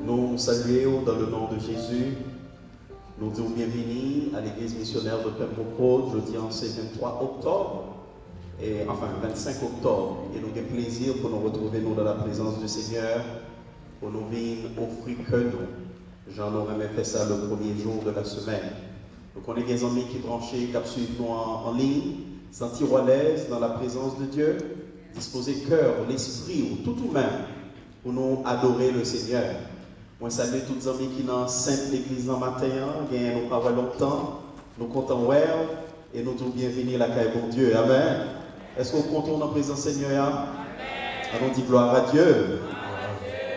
Nous saluons dans le nom de Jésus. Nous disons bienvenue à l'église missionnaire de Pembroke, jeudi en ce 23 octobre, enfin 25 octobre. Et nous avons plaisir pour nous retrouver nous dans la présence du Seigneur, pour nous venir offrir que nous. J'en aurais fait ça le premier jour de la semaine. Nous connaissons des amis qui branchés, qui suivent nous en ligne, sentir à l'aise dans la présence de Dieu, disposer cœur, l'esprit ou tout même pour nous adorer le Seigneur. Moi, salue tous les amis qui sont dans Sainte l'Église en matin, nous pas longtemps, nous comptons et nous tous bienvenus à la caille de Dieu. Amen. Est-ce qu'on compte dans la présence du Seigneur? Amen. Allons dire gloire à Dieu.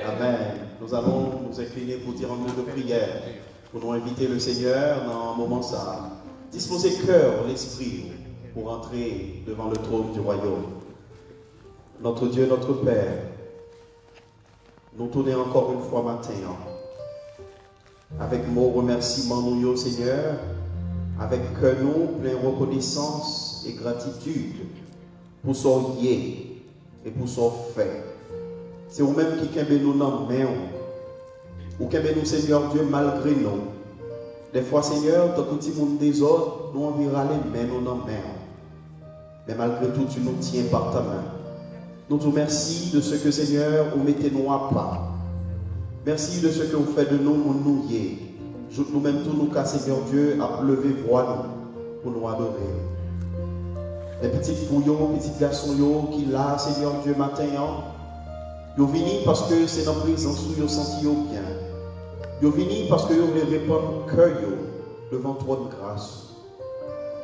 Amen. Nous allons nous incliner pour dire un mot de prière, pour nous inviter le Seigneur dans un moment ça. Disposer cœur, l'esprit, pour entrer devant le trône du royaume. Notre Dieu, notre Père, nous tournons encore une fois matin, avec mon remerciement, nous, Seigneur, avec nous, plein reconnaissance et gratitude pour son yé et pour son fait. C'est vous-même qui kembe nous dans la main, ou kembe nous, Seigneur Dieu, malgré nous. Des fois, Seigneur, tant que tu monde des autres, nous envie râler, mais nous dans la main. Mais malgré tout, tu nous tiens par ta main. Nous te remercions de ce que, Seigneur, vous mettez nous à part. Merci de ce que vous faites de nous, nous y. Nous-mêmes, tous nous, Seigneur Dieu, à lever voix nous pour nous adorer. Les petites fouillons, les petits garçons qui là, Seigneur Dieu, matin, ils viennent parce que c'est dans la présence où ils sentent bien. Ils viennent parce qu'ils veulent répondre cœur devant toi de grâce.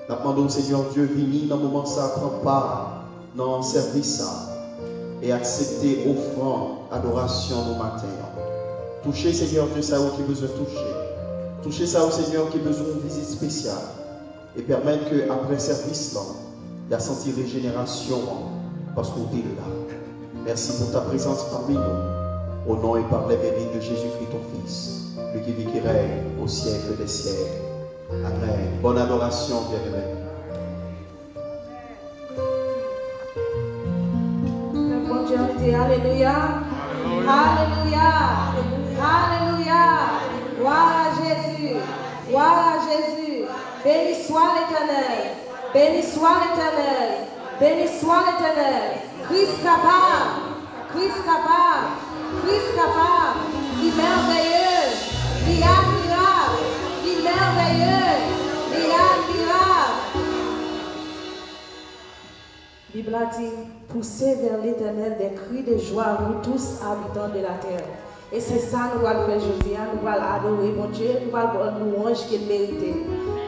Nous demandons, Seigneur Dieu, venez dans le moment ça, prends part dans le service et accepter offrande, adoration au matin. Touchez, Seigneur Dieu, ça qui besoin de toucher. Touchez ça au Seigneur qui a besoin d'une visite spéciale. Et permettre qu'après service, là, il y a senti régénération parce qu'on est là. Merci pour ta présence parmi nous. Au nom et par les mérites de Jésus-Christ, ton Fils, lui qui vit qui règne au siècle des siècles. Amen. Bonne adoration, bien-aimé. Alléluia. Alléluia. Alléluia. Gloire à Jésus. Gloire à Jésus. Béni soit l'Éternel. Béni soit l'Éternel. Béni soit l'Éternel. Christ capable. Christ capable. Christ capable. Il est merveilleux. Il est admirable. Il est merveilleux. Il est admirable. Bible a dit, poussez vers l'Éternel des cris de joie, vous tous habitants de la terre. Et c'est ça nous allons faire aujourd'hui. Nous allons adorer mon Dieu, nous allons avoir une louange qu'il mérite.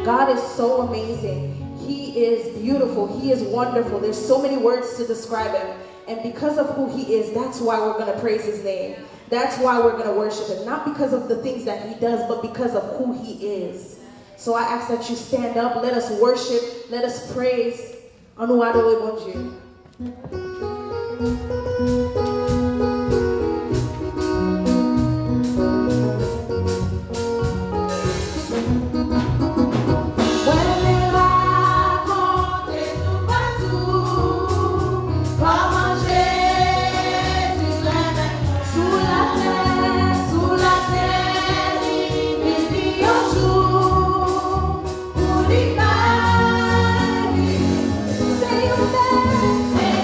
God is so amazing. He is beautiful. He is wonderful. There's so many words to describe him. And because of who he is, that's why we're going to praise his name. That's why we're going to worship him. Not because of the things that he does, but because of who he is. So I ask that you stand up. Let us worship. Let us praise. On nous adorer mon Dieu.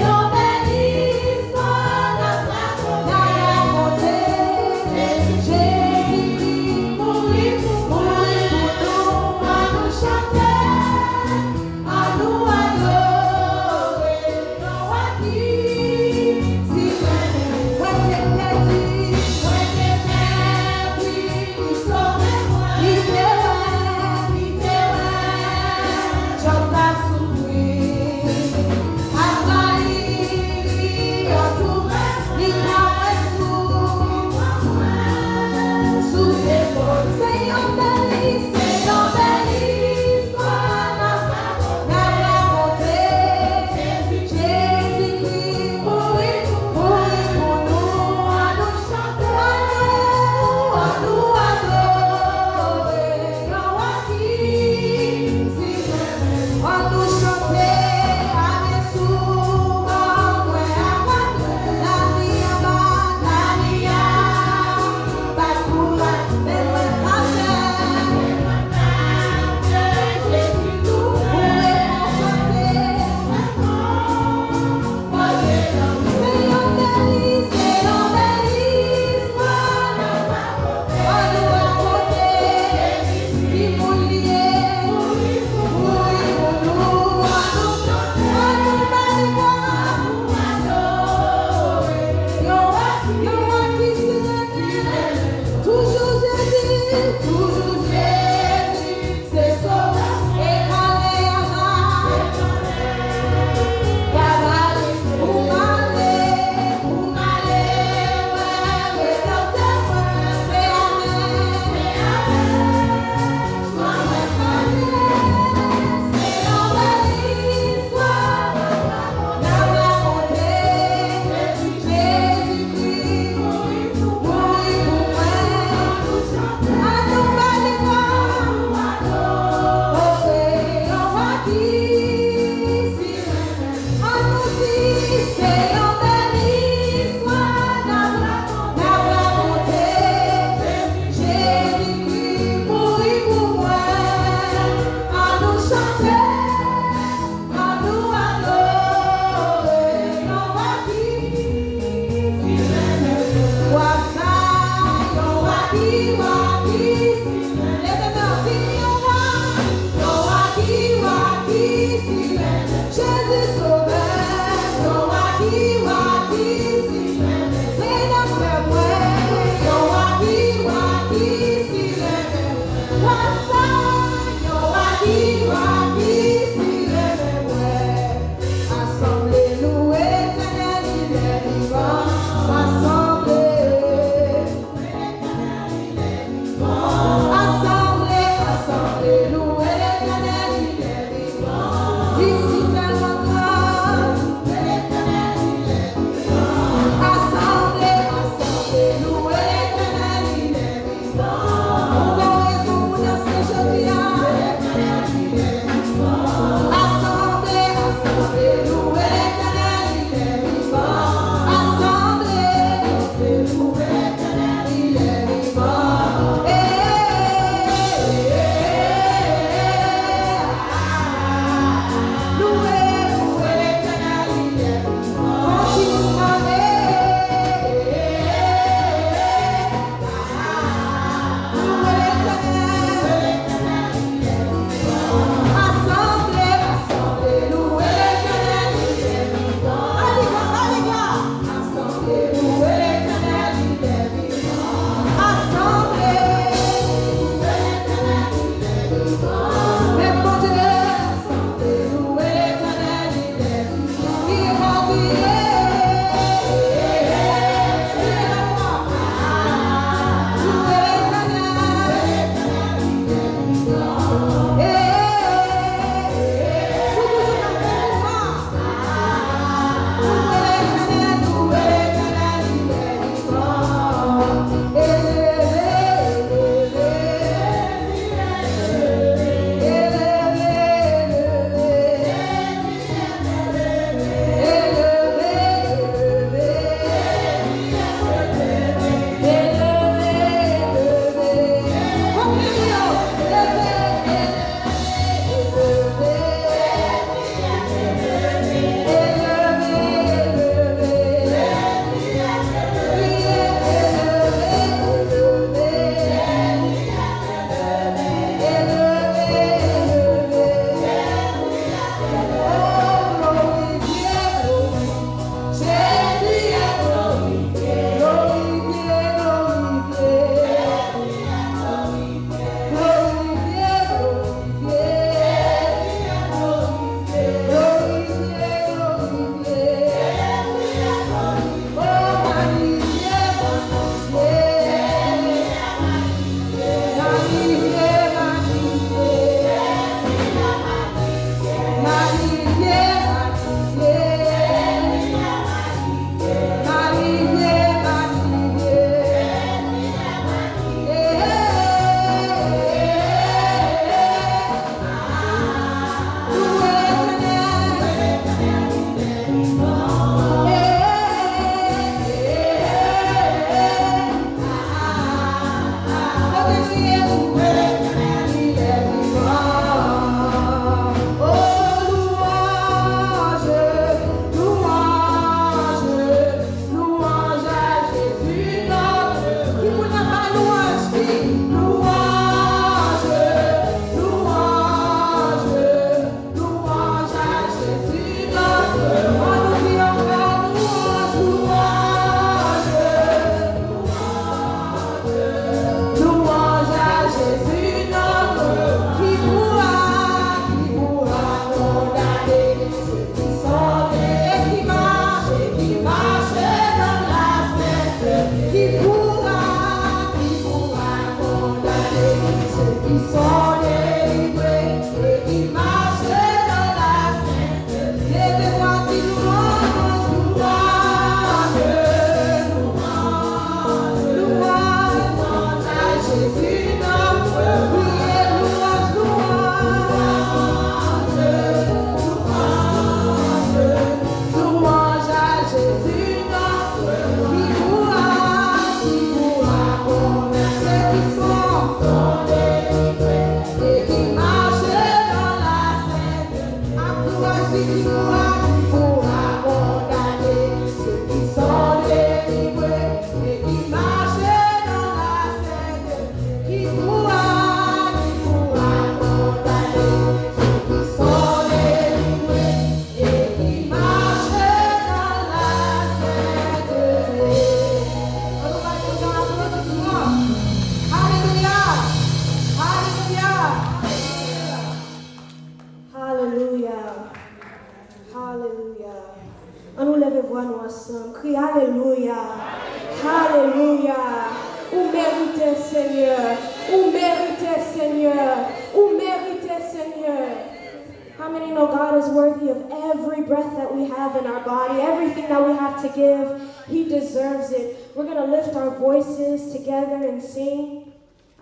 Senhor,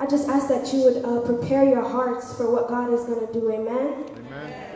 I just ask that you would prepare your hearts for what God is going to do. Amen? Amen.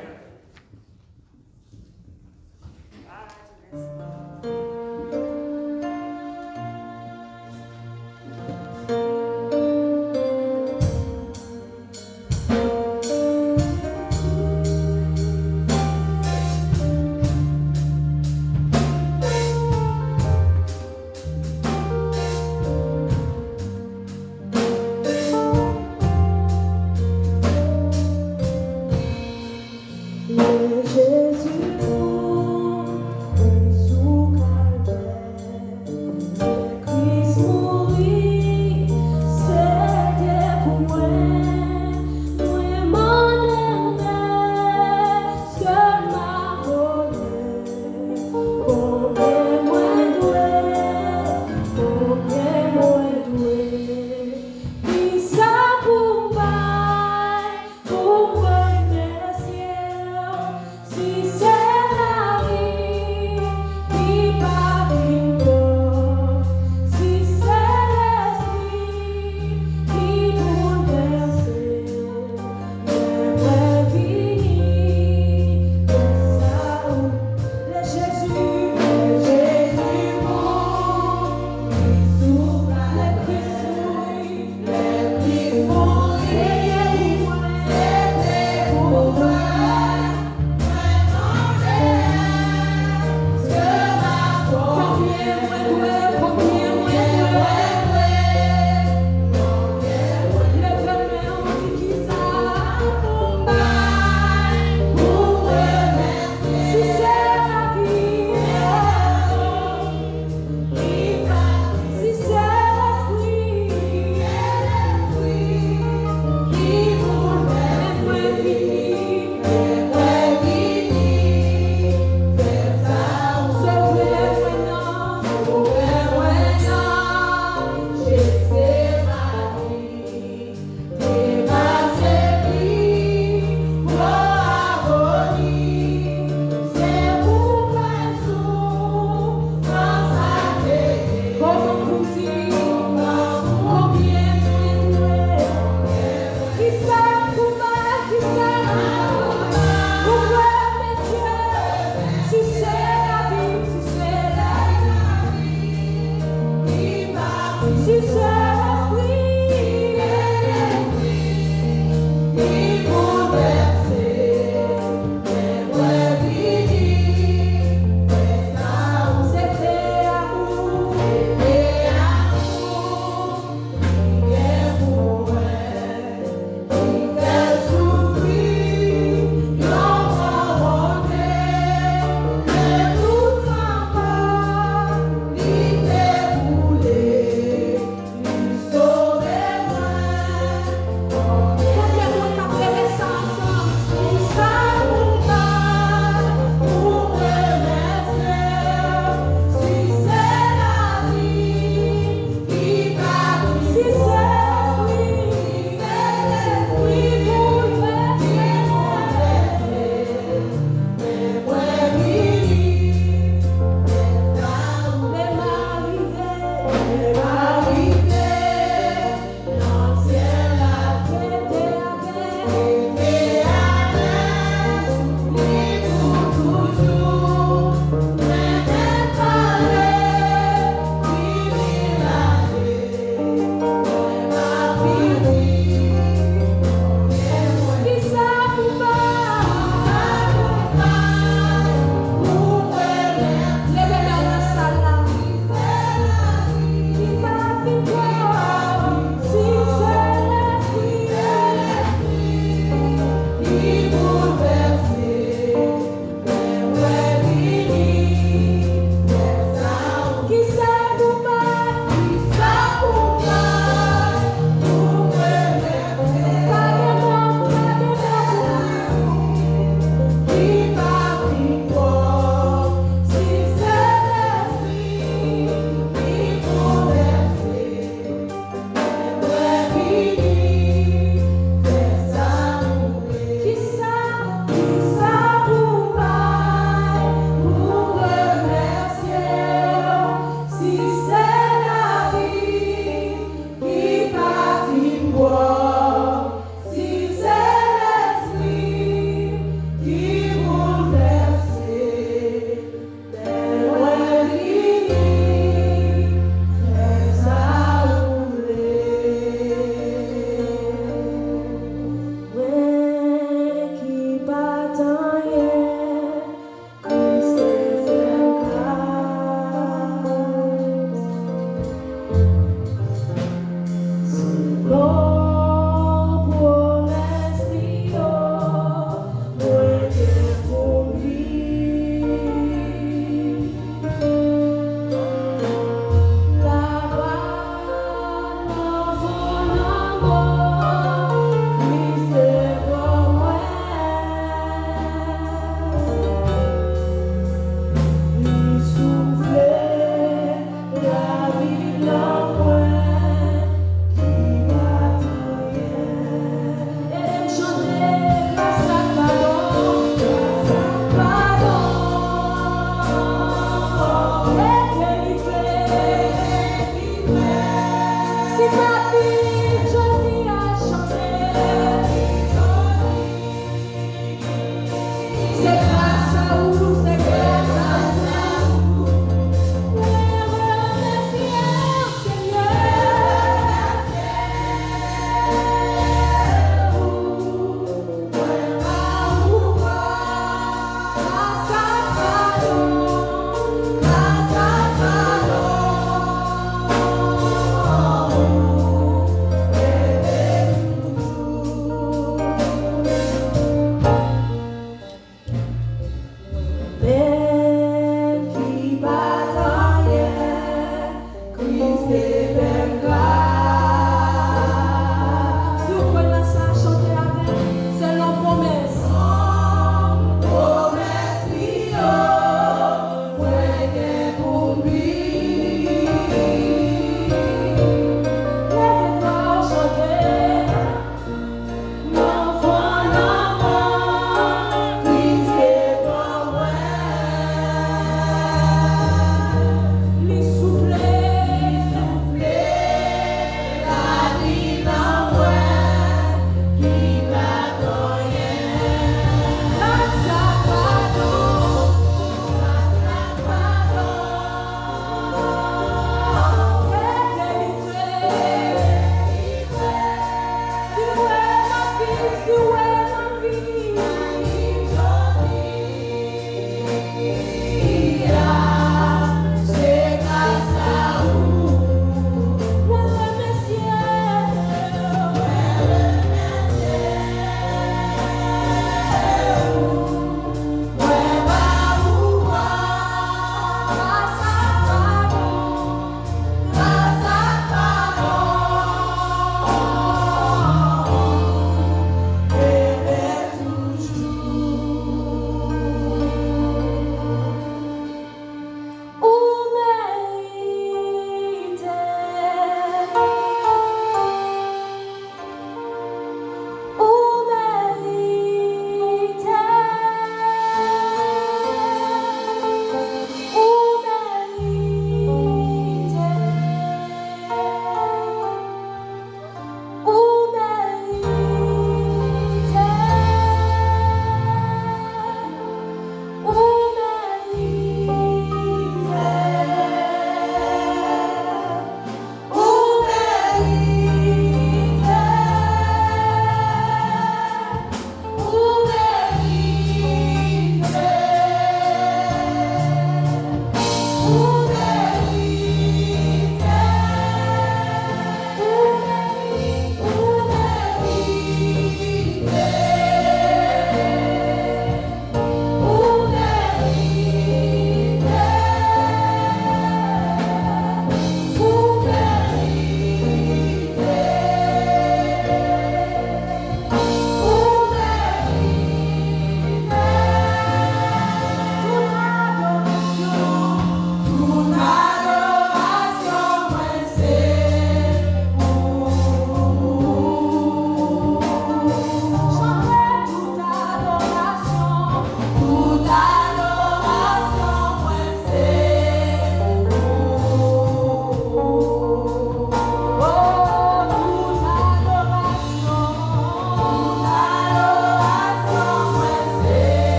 Souffler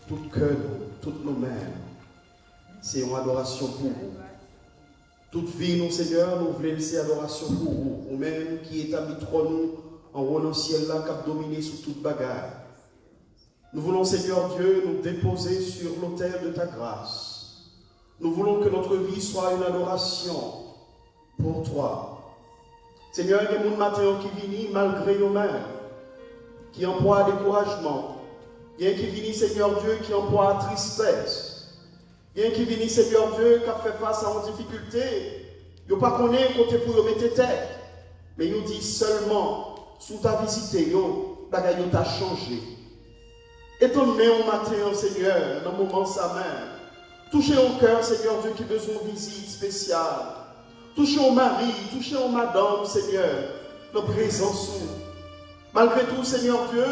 tout cœur, toutes nos mains, c'est une adoration pour vous. Toute vie, nous, Seigneur, nous voulons laisser adoration pour vous, ou même qui établit trop nous en haut dans le ciel là, qui a dominé sous toute bagarre. Nous voulons, Seigneur Dieu, nous déposer sur l'autel de ta grâce. Nous voulons que notre vie soit une adoration pour toi. Seigneur, il y a des gens matin qui viennent malgré nous-mêmes, qui emploient découragement. Il y a qui viennent, Seigneur Dieu, qui emploient tristesse. Il y a qui viennent, Seigneur Dieu, qui a fait face à une difficulté. Ils ne pas connaître côté pour mettre tête. Mais ils nous disent seulement, sous ta visite, bagaille t'a changé. Étonne-moi au matin, Seigneur, dans le moment sa main. Touchez au cœur, Seigneur Dieu, qui a besoin d'une visite spéciale. Touchez au mari, touchez au madame, Seigneur, nos présences. Malgré tout, Seigneur Dieu,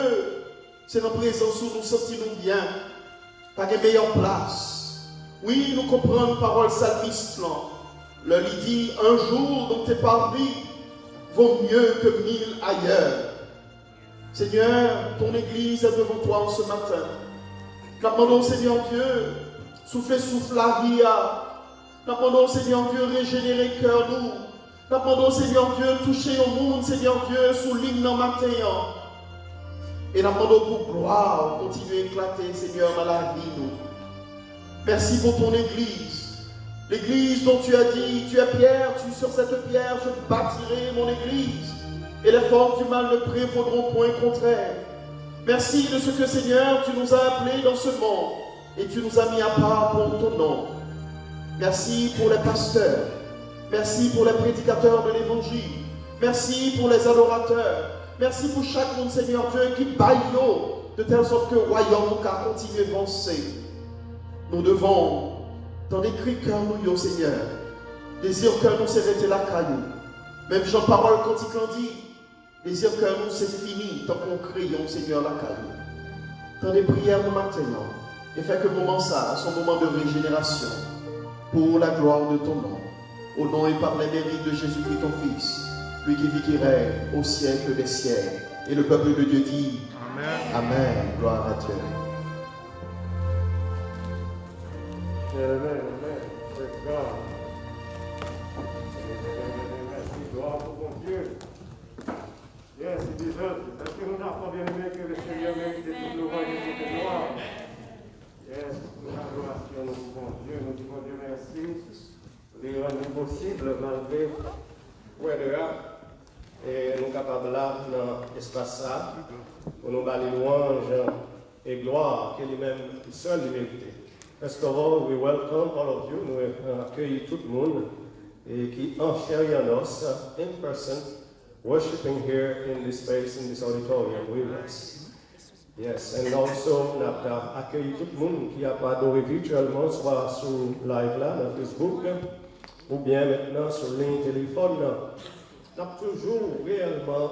c'est nos présences où nous sentons bien, pas de meilleure place. Oui, nous comprenons la parole salmiste. Le lit dit, un jour dans tes parvis vaut mieux que 1000 ailleurs. Seigneur, ton église est devant toi en ce matin. Nous demandons, Seigneur Dieu, souffle la vie. Nous demandons, Seigneur Dieu, régénérer le cœur nous. Nous demandons, Seigneur Dieu, toucher au monde, Seigneur Dieu, sous l'hymne dans matin. Et nous demandons pour gloire, continuer à éclater, Seigneur, dans la vie nous. Merci pour ton église. L'église dont tu as dit, tu es pierre, sur cette pierre, je bâtirai mon église. Et les forces du mal ne prévaudront point contraire. Merci de ce que, Seigneur, tu nous as appelés dans ce monde et tu nous as mis à part pour ton nom. Merci pour les pasteurs. Merci pour les prédicateurs de l'évangile. Merci pour les adorateurs. Merci pour chaque monde, Seigneur Dieu, qui baille de telle sorte que le royaume a continué à avancer. Nous devons, dans les cris cœur nous, Seigneur, désir que nous s'est arrêté la caillou. Même Jean Parole quand il dit, désir que nous c'est fini tant qu'on crie, Seigneur, la caillou. Dans les prières nous maintenant, et fait que moment ça, son moment de régénération, pour la gloire de ton nom, au nom et par les mérites de Jésus-Christ ton Fils, lui qui vit qui règne au siècle des siècles. Et le peuple de Dieu dit, Amen. Amen. Gloire à Dieu. Amen, amen. Praise God. Merci, gloire pour mon Dieu. Yes, il deserve it. Est-ce que nous n'avons bien aimé que le Seigneur mérite toute louange et toute gloire? Yes, nous adoration, nous pouvons Dieu, nous disons Dieu merci. Les rendus possibles malgré où de là. Et nous sommes capables là, dans l'espace ça, pour nous battre louange et gloire, que lui-même seul mérite. First of all, we welcome all of you. Nous accueillons tout le monde et qui enchérissent en us in person, worshiping here in this space, in this auditorium with us. Yes, and also nous accueillons tout le monde qui a pas adoré virtuellement, soit sur live là, dans Facebook, ou bien maintenant sur ligne téléphone. Nous avons toujours réellement,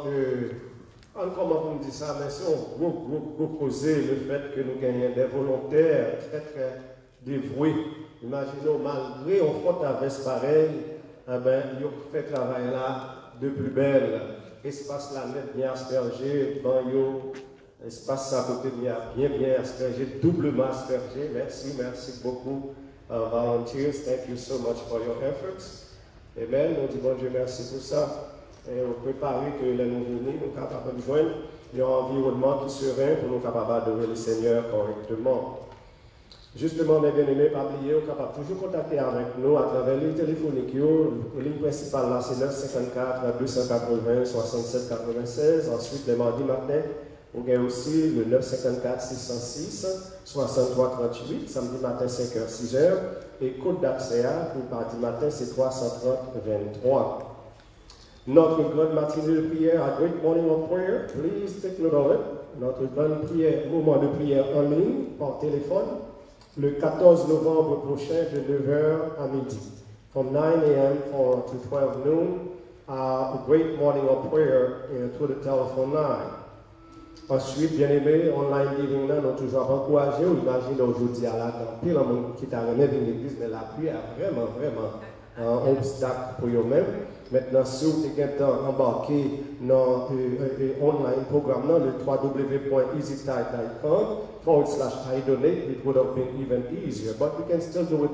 comment on dit ça, mais si on beaucoup causé le fait que nous gagnons des volontaires très dévoués. Imaginons, malgré on faute avec pareil, eh ben, ils ont fait travail là de plus belle. Espace là net bien aspergé, banyo, espace à côté bien aspergé, doublement aspergé. Merci beaucoup, volunteers. Thank you so much for your efforts. Amen. Nous disons bon Dieu merci pour ça. Et on prépare que les nouveaux venus nous capables de joindre un environnement qui serein pour nous capables d'adorer le Seigneur correctement. Justement, mes bien-aimés, pas oublier, vous capable toujours contacter avec nous à travers les téléphoniques. La ligne principale là, c'est 954 280 67 96. Ensuite, le mardi matin, vous avez aussi le 954 606 63 38. Samedi matin, 5h, 6h. Et code d'accès pour mardi matin, c'est 330 23. Notre grande matinée de prière, a great morning of prayer, please take note of it. Notre grande prière, moment de prière en ligne, par téléphone, le 14 novembre prochain de 9h à midi. From 9 a.m. to 12 noon, a great morning of prayer through the telephone line. Ensuite, bien aimé, online living, nous avons toujours encouragé, ou imaginez aujourd'hui à la campagne, pile monde qui t'a remis dans l'église, mais la pluie a vraiment obstacle pour eux-mêmes. Maintenant, si vous êtes embarqué dans online programme, le www.easytide.com/I donate, it would have been even easier. But we can still do it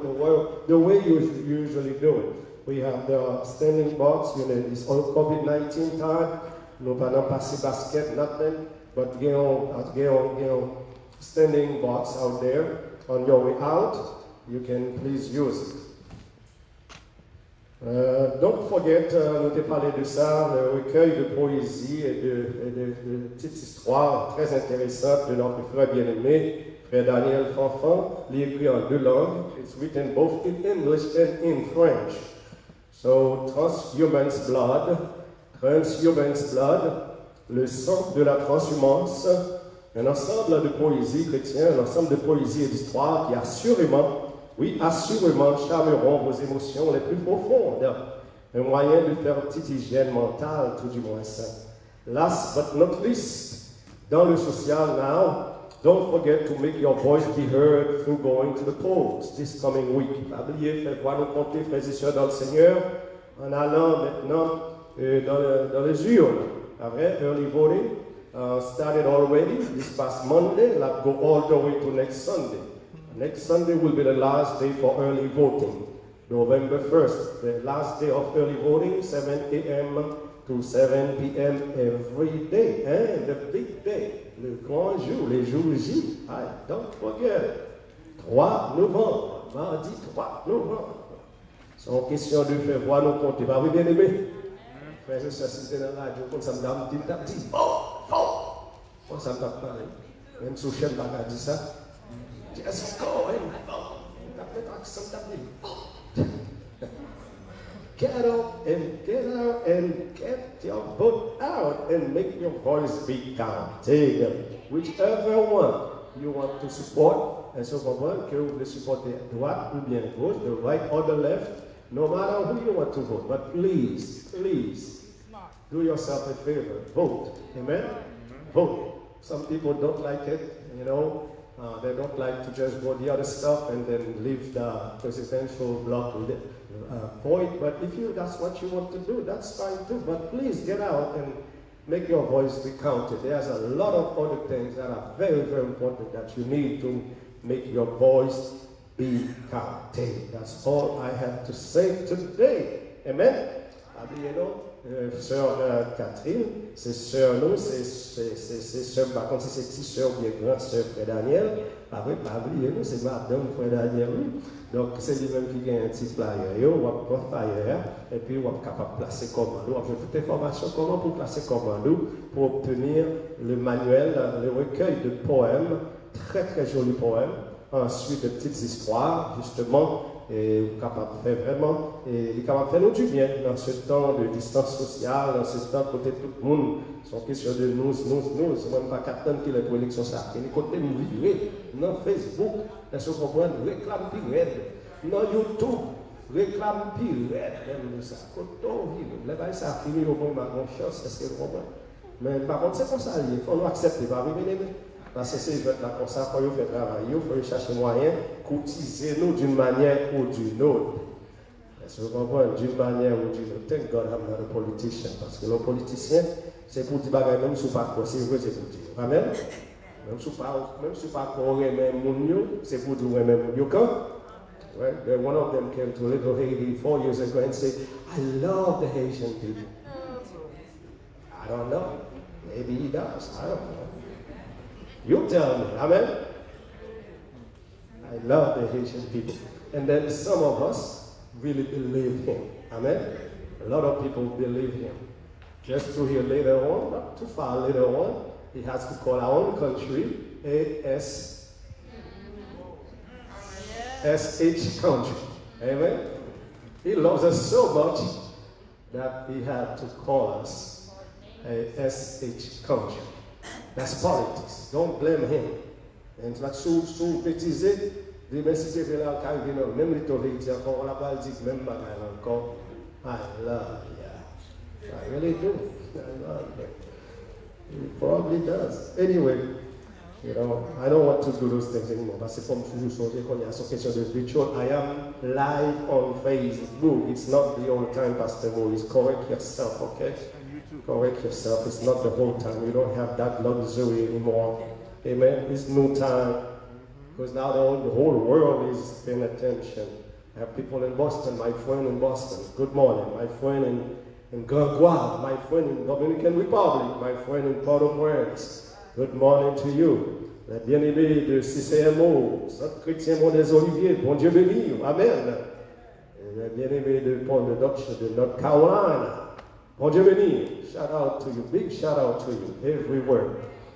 the way you usually do it. We have the standing box, it's all COVID-19 time. Nous pas passer basket, nothing, but get on standing box out there. On your way out, you can please use it. Don't forget, nous t'ai parlé de ça, le recueil de poésie et de petites histoires très intéressantes de notre frère bien-aimé, frère Daniel Fanfan. Il est écrit en 2 langues. It's written both in English and in French. So, Transhuman's Blood, le sang de la transhumance, un ensemble de poésie chrétienne, un ensemble de poésie et d'histoire qui assurément charmeront vos émotions les plus profondes. Un moyen de faire une petite hygiène mentale, tout du moins ça. Last but not least, dans le social now, don't forget to make your voice be heard through going to the polls this coming week. N'oubliez, faites-moi nous compter, frères et sœurs dans le Seigneur, en allant maintenant dans les urnes. Après, early voting started already this past Monday. Let's go all the way to next Sunday. Next Sunday will be the last day for early voting, November 1st, the last day of early voting, 7 a.m. to 7 p.m. every day. And the big day, le grand jour, les jours J. Don't forget, 3 novembre, mardi 3 novembre. C'est une question de faire voir nos comptes. Bah oui, bien aimé. Frère, ça c'était dans la radio, comme ça me donne un petit fort. Comme ça me donne parler. Même sous chef n'a dit ça. Just go and vote. Get out and get your vote out and make your voice be counted. Whichever one you want to support, and so comprendre que vous voulez supporter droite ou bien gauche, the right or the left, no matter who you want to vote. But please, do yourself a favor. Vote. Amen? Vote. Some people don't like it, they don't like to just vote the other stuff and then leave the presidential block void. But if that's what you want to do, that's fine too. But please get out and make your voice be counted. There's a lot of other things that are very, very important that you need to make your voice be counted. That's all I have to say today. Amen? Sœur Catherine, c'est sœur nous, c'est sœur, par contre c'est petite sœur ou bien grande sœur frère Daniel, après nous c'est madame frère Daniel, donc c'est lui-même qui a un petit flyer, ou va prendre flyer, et puis on va capable de placer commande, on va faire toute information comment pour placer commande, pour obtenir le manuel, le recueil de poèmes, très très jolis poèmes, ensuite de petites histoires, justement, et capable de faire vraiment, et capable de faire nous du bien dans ce temps de distance sociale, dans ce temps côté tout le monde, c'est une question de nous, c'est même pas 4 ans qu'il est pour l'élection ça, et les côtés nous vivons, dans Facebook, est-ce que vous comprenez, réclame pire, dans YouTube, réclame pire, même ça, quand on vit, les bails ça finit au moins ma chance, est-ce que vous comprenez? Mais par contre, c'est comme ça, il faut nous accepter, pas arriver. Parce que c'est là comme ça, quand vous faites travail, il faut chercher moyen cotiser nous d'une manière ou d'une autre. Est-ce que vous comprenez? D'une manière ou d'une autre. Thank God I'm not a politician. Parce que le politicien, c'est pour dire bagaille, même si vous pas quoi, c'est vrai, c'est pour dire. Amen? Même si vous pas quoi, c'est pour dire même you come. Right? One of them came to Little Haiti 4 years ago and said, I love the Haitian people. I don't know. Maybe he does. I don't know. You tell me, amen? I love the Haitian people. And then some of us really believe him, amen? A lot of people believe him. Just to hear later on, not too far later on, he has to call our own country SH country, amen? He loves us so much that he had to call us a SH country. That's politics. Don't blame him. And like sous bêtiser, les messieurs qui là même les tourists encore la balle dit même bagaille encore. I love you. I really do. I love you. He probably does. Anyway, You know, I don't want to do those things anymore. Parce que comme toujours changer quand il y a son question de virtual, I am live on Facebook. It's not the whole time, Pastor Maurice. Correct yourself, okay? Correct yourself. It's not the whole time. You don't have that luxury anymore. Amen. It's no time. Because now the whole world is paying attention. I have people in Boston, my friend in Boston. Good morning. My friend in Gagua, my friend in Dominican Republic, my friend in Port-au-Prince. Good morning to you. Les bien-aimés de CCMO, Centre Chrétien Mont des Oliviers, bon Dieu béni, Amen. Les bien-aimés de Port de Dutch de North Carolina, bon Dieu béni. Shout out to you, big shout out to you, everywhere.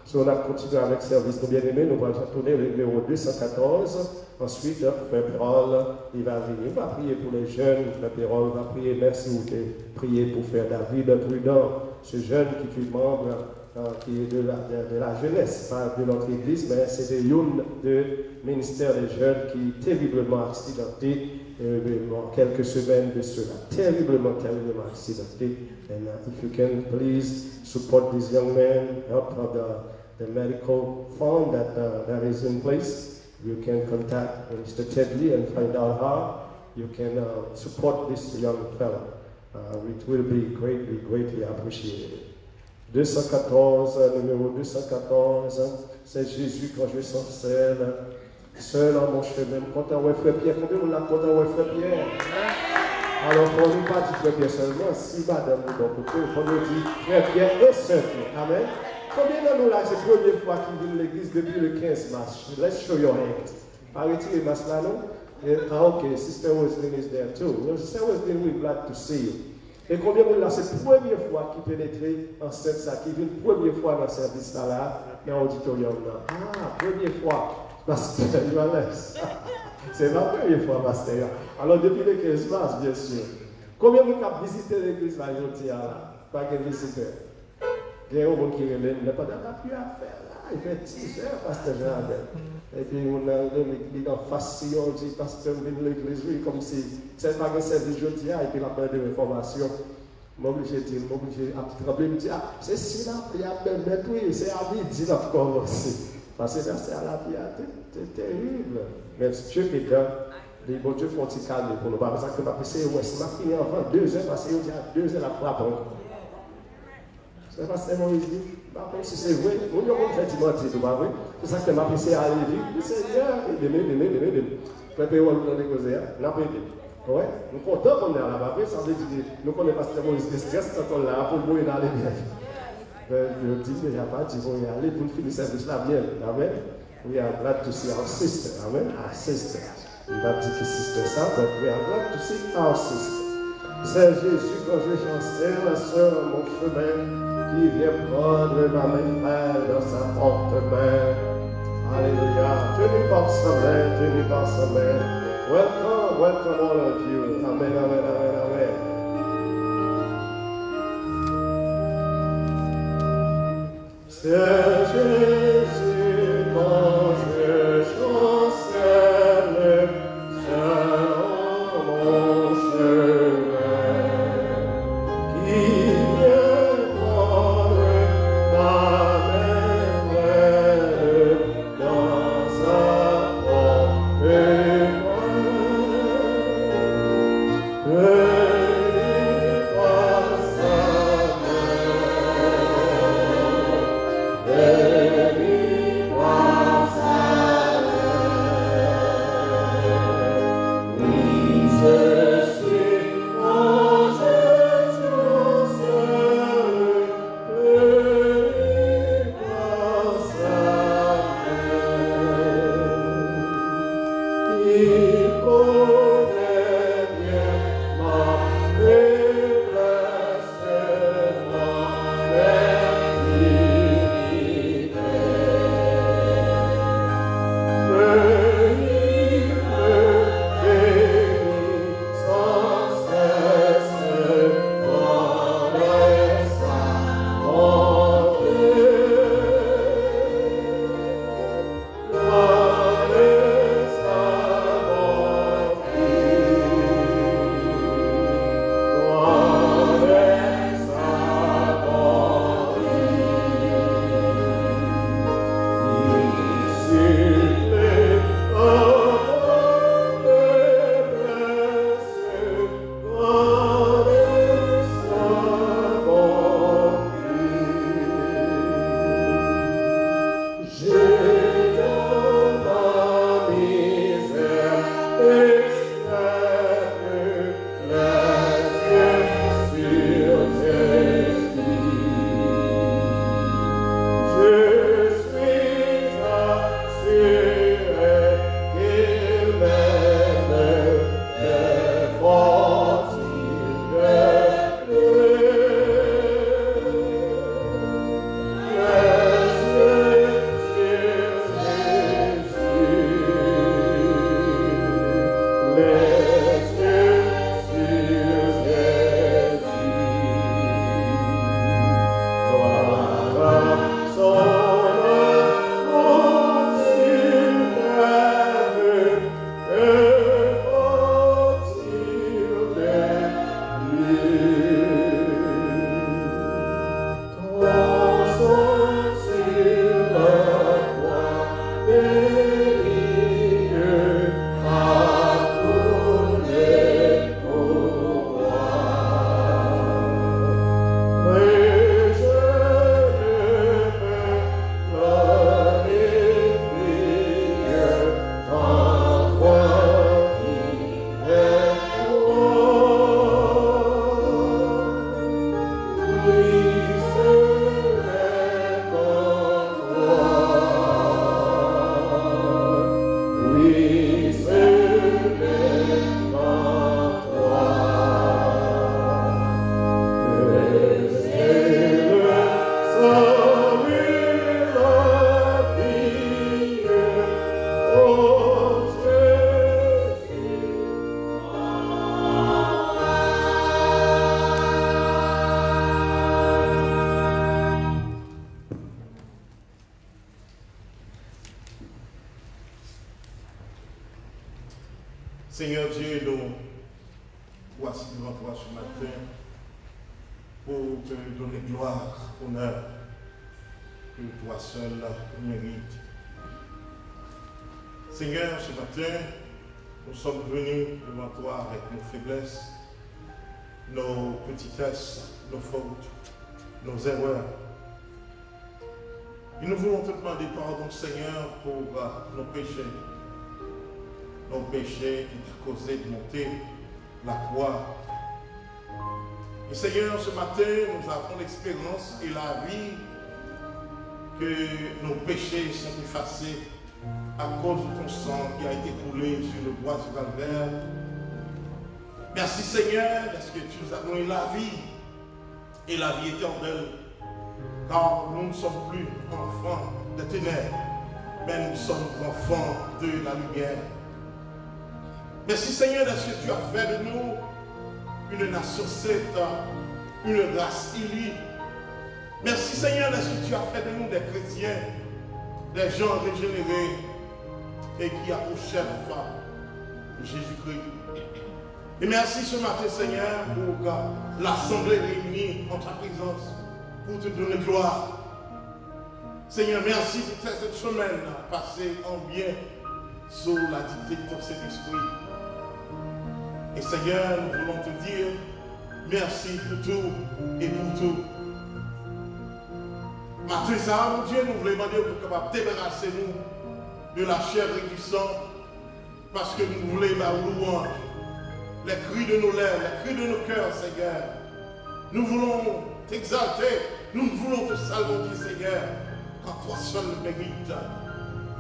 So on a continué avec le service de bien-aimés, nous allons tourner le numéro 214. Ensuite, Frère Pérol, il va venir, il va prier pour les jeunes. Frère Pérol va prier, merci vous de prier pour Frère David Prudent, ce jeune qui fut membre qui est de la jeunesse, pas de notre église, mais c'est des jeunes de ministère des jeunes qui est terriblement accidenté en quelques semaines de cela. Terriblement accidenté. And if you can please support this young man, help the medical fund that is in place, you can contact Mr. Ted Lee and find out how you can support this young fellow. It will be greatly appreciated. 214, numéro 214, c'est Jésus quand je sens seul en mon chemin. Content ouais Frère Pierre, combien vous l'avez content ouais Frère Pierre? Alors pour nous pas dire Frère Pierre seulement, si madame nous donne côté, il faut nous dire Frère Pierre et Sœur Pierre. Amen. Combien de nous là, c'est la première fois qu'ils viennent à l'église depuis le 15 mars? Let's show your hand. Pas retirer le masque là, non? Okay, Sister Wesley is there too. Sister Wesley, we're glad to see you. Et combien de là, c'est la première fois qu'ils pénètrent en scène, ça qui vient la première fois dans le service là, dans l'auditorium là. Ah, première fois, Pasteur Johannes. C'est la première fois, Pasteur. Alors, depuis le 15 mars, bien sûr. Combien de gens ont visité l'église là, aujourd'hui là? Pas de visiteurs. Il y a un monde qui relève, il n'a pas d'appui à faire là. Il fait 10 heures, Pasteur Johannes. Et puis, on a l'église en face, on dit, Pasteur, vient de l'église, oui, comme si c'est pas un service aujourd'hui, et puis la part de réformation. M'obligé de dire, m'obligé à trembler, me dire, ah, c'est si là, il y a même oui, c'est à midi, là, commencer. Parce que c'est à la vie, c'est terrible. Mais Dieu est là, les bons dieux font ils calmer pour nous. Parce que ma PC, ouais, c'est ma fille avant 2 heures, parce qu'il y a 2 heures la frappe. C'est parce que mon dit, si c'est vrai, on y a fait mentir, c'est pas vrai. C'est ça que ma PC a allé vite, c'est bien, demain. Préparez on nous négocier, n'a pas aidé. Ouais, nous comptons qu'on est là-bas, ça veut dire, nous connaissons pas tellement de stress quand on est là pour mourir dans les biens. Je dis déjà pas, ils vont y aller pour finir le service là bien. Amen. We are glad to see our sister. Amen. Our sister. Il va dire que sister ça, but we are glad to see our sister. C'est Jésus quand je chancelle la sœur mon chemin qui vient prendre ma main frère dans sa forte main. Alléluia. Tenez par sa main, tenez par sa main. Welcome all of you. Amen, amen, amen, amen. C'est Jésus quand je chancelle sur mon chemin qui vient prendre ma main frère dans sa forte main. Seigneur Dieu, nous voici devant toi ce matin pour te donner gloire, honneur, que toi seul mérites. Seigneur, ce matin, nous sommes venus devant toi avec nos faiblesses, nos petitesses, nos fautes, nos erreurs. Et nous voulons te demander pardon, Seigneur, pour nos péchés. Nos péchés qui t'ont causé de monter la croix. Et Seigneur, ce matin, nous avons l'expérience et la vie que nos péchés sont effacés à cause de ton sang qui a été coulé sur le bois du calvaire. Merci Seigneur, parce que tu nous as donné la vie et la vie éternelle. Car nous ne sommes plus enfants des ténèbres, mais nous sommes enfants de la lumière. Merci Seigneur, parce que tu as fait de nous une nation sainte, une race élue. Merci Seigneur, parce que tu as fait de nous des chrétiens, des gens régénérés et qui a pour chef Jésus-Christ. Et merci ce matin Seigneur pour l'assemblée réunie en ta présence pour te donner gloire. Seigneur, merci pour cette semaine passée en bien sous la dictée de ton Saint-Esprit. Et Seigneur, nous voulons te dire merci pour tout et pour tout. Matin, ça, mon Dieu, nous voulons demander pour capable débarrasser nous de la chair et du sang, parce que nous voulons louange, les cris de nos lèvres, les cris de nos cœurs, Seigneur. Nous voulons t'exalter, nous voulons te saluer, Seigneur, quand toi seul le mérites.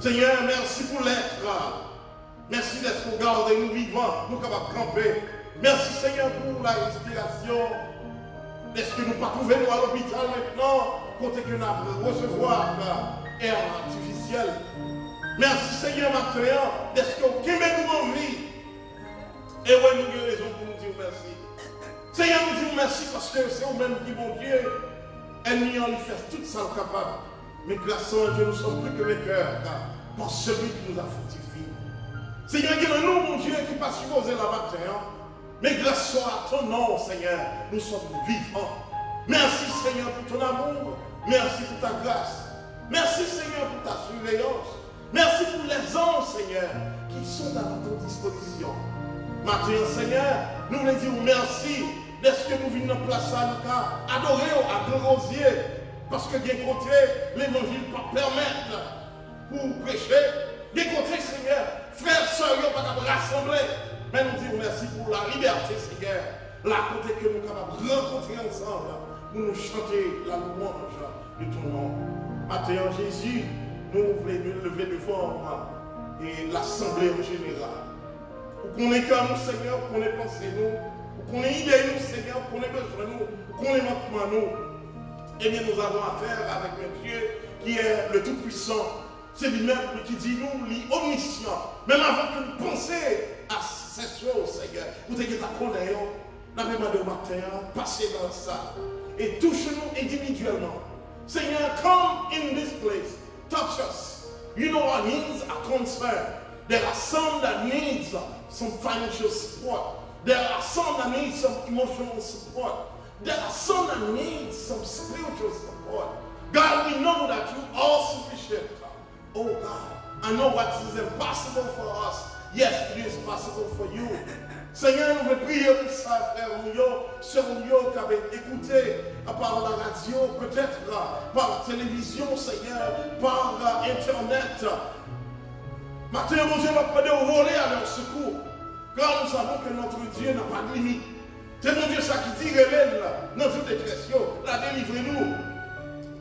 Seigneur, merci pour l'être. Merci d'être gardé, nous vivants, nous capables de camper. Merci Seigneur pour la respiration. Est-ce que nous ne pas trouver nous à l'hôpital maintenant, côté que nous allons recevoir air artificiel. Merci Seigneur maintenant, est-ce que nous en vie. Et oui, nous avons raison pour nous dire merci. Seigneur, nous disons merci parce que c'est vous-même qui, mon Dieu, ennemi en lui fait tout ça capable. Mais grâce à Dieu, nous sommes plus que vainqueurs par celui qui nous a fortifiés. Seigneur, il y a nous, mon Dieu, qui pas supposé la matin. Mais grâce à ton nom, Seigneur, nous sommes vivants. Merci, Seigneur, pour ton amour. Merci pour ta grâce. Merci, Seigneur, pour ta surveillance. Merci pour les anges, Seigneur, qui sont à notre disposition. Maintenant, Seigneur, nous voulons dire merci d'être que nous venons en place à nous adorer à grand rosier. Parce que d'un côté, l'évangile peut permettre pour prêcher. D'un côté, Seigneur, frères, sœurs, nous pas rassembler. Mais nous disons merci pour la liberté, Seigneur. La côté que nous sommes capables de rencontrer ensemble pour nous chanter la louange de ton nom. Maintenant, Jésus, nous voulons nous lever devant et l'assemblée en général. Pour qu'on ait cœur nous, Seigneur, pour qu'on ait pensé nous, pour qu'on ait idée nous, Seigneur, pour qu'on ait besoin nous, pour qu'on ait manquement nous. Eh bien, nous avons affaire avec un Dieu qui est le Tout-Puissant. C'est lui-même qui dit nous, lui, omniscient. Même avant que nous pensions à ces choses, Seigneur, vous avez ta connaître, nous avons demandé au matin, passez dans ça et touche-nous individuellement. Seigneur, come in this place, touch us. You know our needs are concerned. There are some that need some financial support. There are some that need some emotional support. There are some that need some spiritual support. God, we know that you are all sufficient. Oh God, I know what is impossible for us. Yes, it is possible for you. Seigneur, nous voulons prier pour ça, frère Mouyo, sœur Mouyo, qui avait écouté par la radio, peut-être par télévision, Seigneur, par Internet. Maintenant, mon Dieu va pas voler à leur secours, car nous savons que notre Dieu n'a pas de limite. C'est mon Dieu ça qui dit, révèle notre détresse, la délivrez-nous.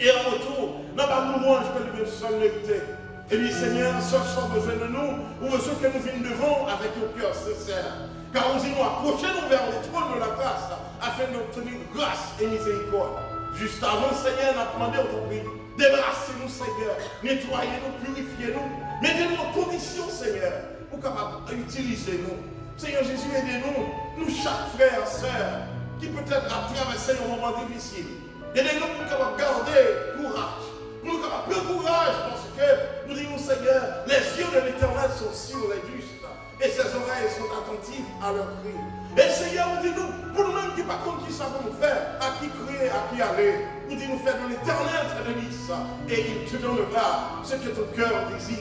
Et en retour, n'a pas de louange que lui seul mérité. Et bien, Seigneur, ce soir, besoin de nous, ou besoin que nous venions devant avec le cœur sincère. Car nous allons approcher-nous vers le trône de la grâce, afin d'obtenir grâce et miséricorde. Juste avant, Seigneur, nous avons demandé au ton prix, débarrassez-nous, Seigneur, nettoyez-nous, purifiez-nous, mettez-nous en condition, Seigneur, pour capable utiliser nous. Seigneur Jésus, aidez-nous, nous chaque frère, sœur, qui peut-être a traversé un moment difficile. Aidez-nous pour capable garder courage. Nous avons peu de courage parce que nous disons, Seigneur, les yeux de l'Éternel sont sur les justes et ses oreilles sont attentives à leurs cris. Et Seigneur, nous dit nous, pour nous-mêmes qui par contre qui savons faire, à qui crier, à qui aller, nous dit nous faire de l'éternel ta délice et il te donnera ce que ton cœur désire.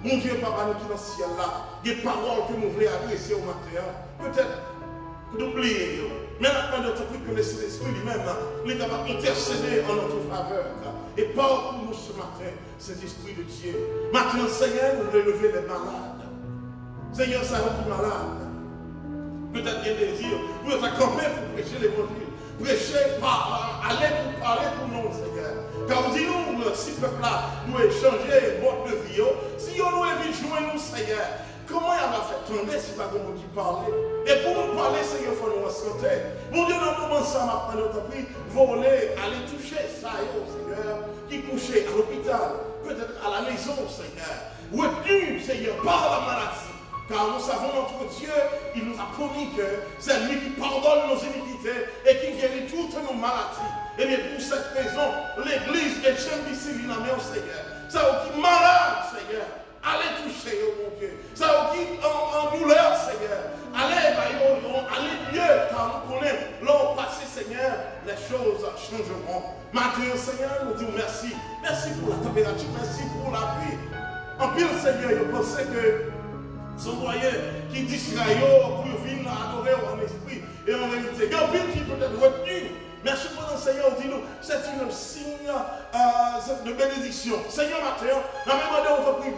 Mon Dieu, Papa, nous qui dans le ciel là, des paroles que nous voulons adresser au matin, peut-être d'oublier. Mais maintenant, notre prie que l'Esprit lui-même, il est capable d'intercéder en notre faveur. Et parle pour nous ce matin, cet Esprit de Dieu. Maintenant, Seigneur, nous voulons lever les malades. Seigneur, ça rend plus malade. Peut-être qu'il y a des désir pour être campé pour prêcher l'évangile. Prêcher, aller pour parler pour nous, Seigneur. Car vous dites nous, si le peuple là, nous échanger mode de vie, si on nous évite joindre nous, Seigneur, comment il va faire tourner si pas comme on dit parler? Et pour nous parler, Seigneur, il faut nous santé. Mon Dieu, dans le moment ça m'a pris notre prix, voler, aller toucher ça, Seigneur, qui couchait à l'hôpital, peut-être à la maison, Seigneur. Retenu, Seigneur, par la maladie. Car nous savons notre Dieu, il nous a promis que c'est lui qui pardonne nos iniquités et qui guérit toutes nos maladies. Et bien pour cette raison, l'Église est chaîne d'ici, Seigneur. Ça qui malade, Seigneur. Allez toucher, oh mon Dieu. Ça qui en douleur, Seigneur. Allez mieux, car nous connaissons l'an passé, Seigneur, les choses changeront. Maintenant, Seigneur, nous disons merci. Merci pour la température, merci pour la pluie. En pile, Seigneur, je pensais que ce moyen qui distrait pour venir adorer en esprit et en réalité. Il y a un pile qui peut être retenu. Merci pour le Seigneur, dis-nous, c'est un signe de bénédiction. Seigneur, Mathieu, la même manière, on va prier,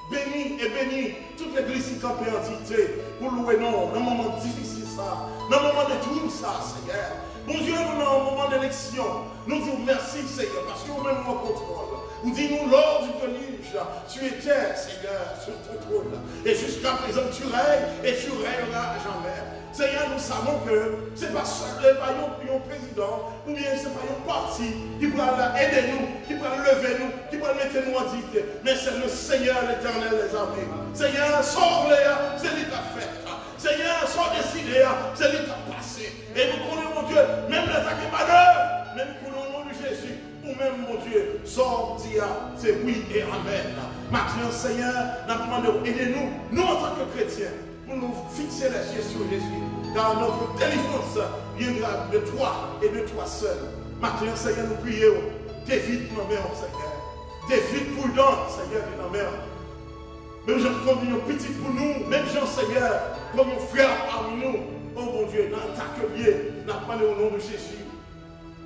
béni et béni toute l'église qui campée en entité pour louer non, dans un moment difficile, ça, dans un moment de trouble, ça, Seigneur. Mon Dieu, nous, dans un moment d'élection, nous disons merci, Seigneur, parce que nous-mêmes, nous contrôle. Nous disons, lors du déluge, tu étais, Seigneur, sur ton trône. Et jusqu'à présent, tu règnes et tu règneras jamais. Seigneur, nous savons que ce n'est pas seulement un président, ou bien ce n'est pas un parti qui pourra aider nous, qui pourra lever nous, qui pourra mettre nous en dignité. Mais c'est le Seigneur, l'Éternel des armées. Seigneur, sauve-les, c'est lui qui a fait. Seigneur, sans décider, c'est lui qui a passé. Et nous connaissons, mon Dieu, même l'attaque est malheur, même pour le nom de Jésus, ou même, mon Dieu, sans dire, c'est oui et amen. Maintenant, Seigneur, nous demandons, aidez-nous, nous en tant que chrétiens, pour nous fixer les yeux sur Jésus. Car notre délivrance viendra de toi et de toi seul. Maintenant, Seigneur, nous prions. T'évite nos mères, Seigneur. T'évite prudent, Seigneur, de nos mères. Même gens comme nos petits pour nous, même gens, Seigneur, comme nos frères parmi nous. Oh mon Dieu, dans t'accueillir, n'a parlé au nom de Jésus.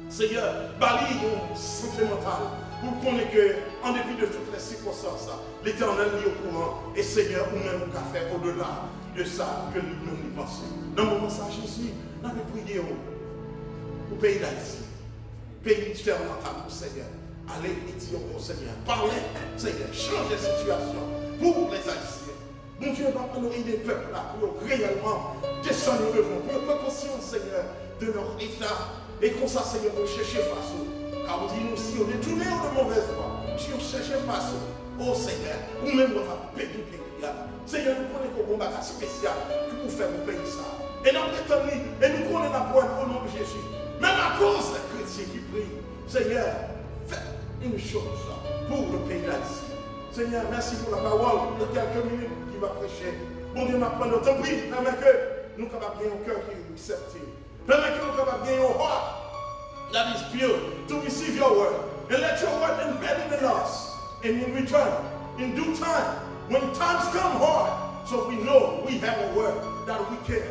Seigneur, balaye nos santé mentale. Pour connaître que, en dépit de toutes les circonstances, l'Éternel est au courant. Et Seigneur, nous-mêmes, nous avons fait au-delà de ça que nous pensons. Dans le moment ça, Jésus, nous avons prié au pays d'Haïti. Pays expérimental, Seigneur. Allez et dire au Seigneur, parlez, Seigneur, changez la situation pour les Haïtiens. Mon Dieu, va nous aider le peuple là pour réellement descendre devant, pour être conscient, Seigneur, de leur état. Et comme ça, Seigneur, pour chercher face. Car vous dites nous, si on est tourné de mauvaise voie, si on cherche face, oh Seigneur, ou même on va payer le pays. Seigneur, nous connaissons qu'on a un spécial pour faire le pays ça. Et nous prétendons, et nous connaissons la pointe au nom de Jésus. Même à cause des chrétiens qui prient, Seigneur, faites une chose pour le pays d'Haïti. Seigneur, merci pour la parole de quelques minutes qui va prêcher. Mon Dieu, m'a pris notre prix, permet que nous sommes capables de gagner un cœur qui est réceptif. Permet que nous sommes capables de gagner un heart that is pure to receive your word. And let your word embed in us. And in return, in due time, when times come hard, so we know we have a word that we can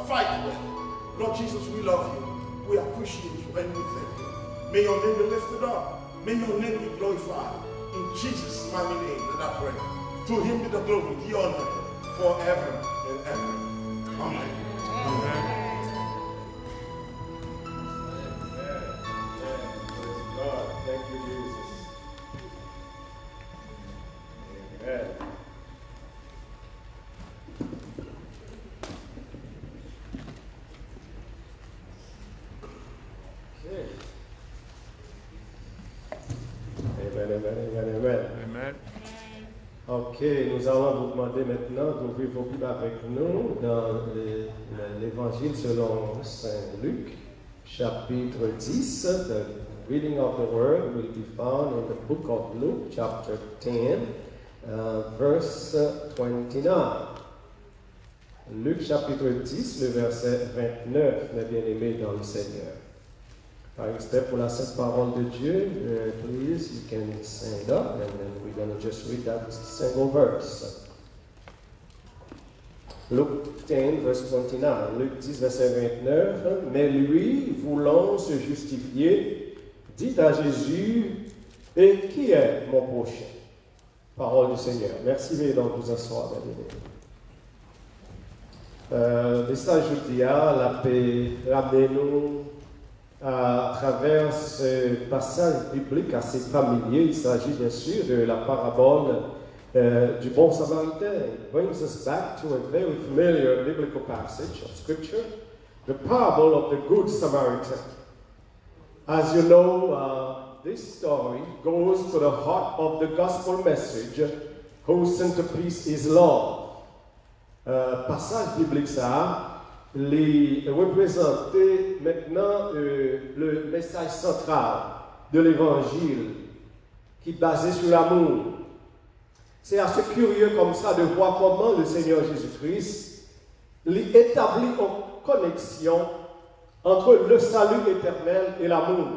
fight with. Lord Jesus, we love you. We appreciate you and we thank you. May your name be lifted up. May your name be glorified. In Jesus' mighty name that I pray. To him be the glory, the honor, forever and ever. Amen. Amen. God, thank you, Jesus. Amen. Amen. Ok, nous allons vous demander maintenant d'ouvrir vos Bibles avec nous dans l'évangile selon Saint Luc, chapitre 10. The reading of the word will be found in the book of Luke, chapter 10. verse 29. Luc chapitre 10, le verset 29, mes bien-aimés dans le Seigneur. Par respect pour la sainte parole de Dieu, please, you can stand up and then we're going to just read that single verse. Luke 10, verse 29. Luc 10, verset 29. Mais lui, voulant se justifier, dit à Jésus, et qui est mon prochain? Parole du Seigneur. Merci, mais donc vous asseoir, bien-aimés. Message aujourd'hui, la paix, ramenez-nous à travers ce passage biblique assez familier. Il s'agit bien sûr de la parabole du bon samaritain. It brings us back to a very familiar biblical passage of scripture, the parable of the good Samaritan. As you know, this story goes to the heart of the gospel message, whose centerpiece is love. Passage biblique ça, les représenter maintenant le message central de l'évangile qui est basé sur l'amour. C'est assez curieux comme ça de voir comment le Seigneur Jésus-Christ établit une connexion entre le salut éternel et l'amour.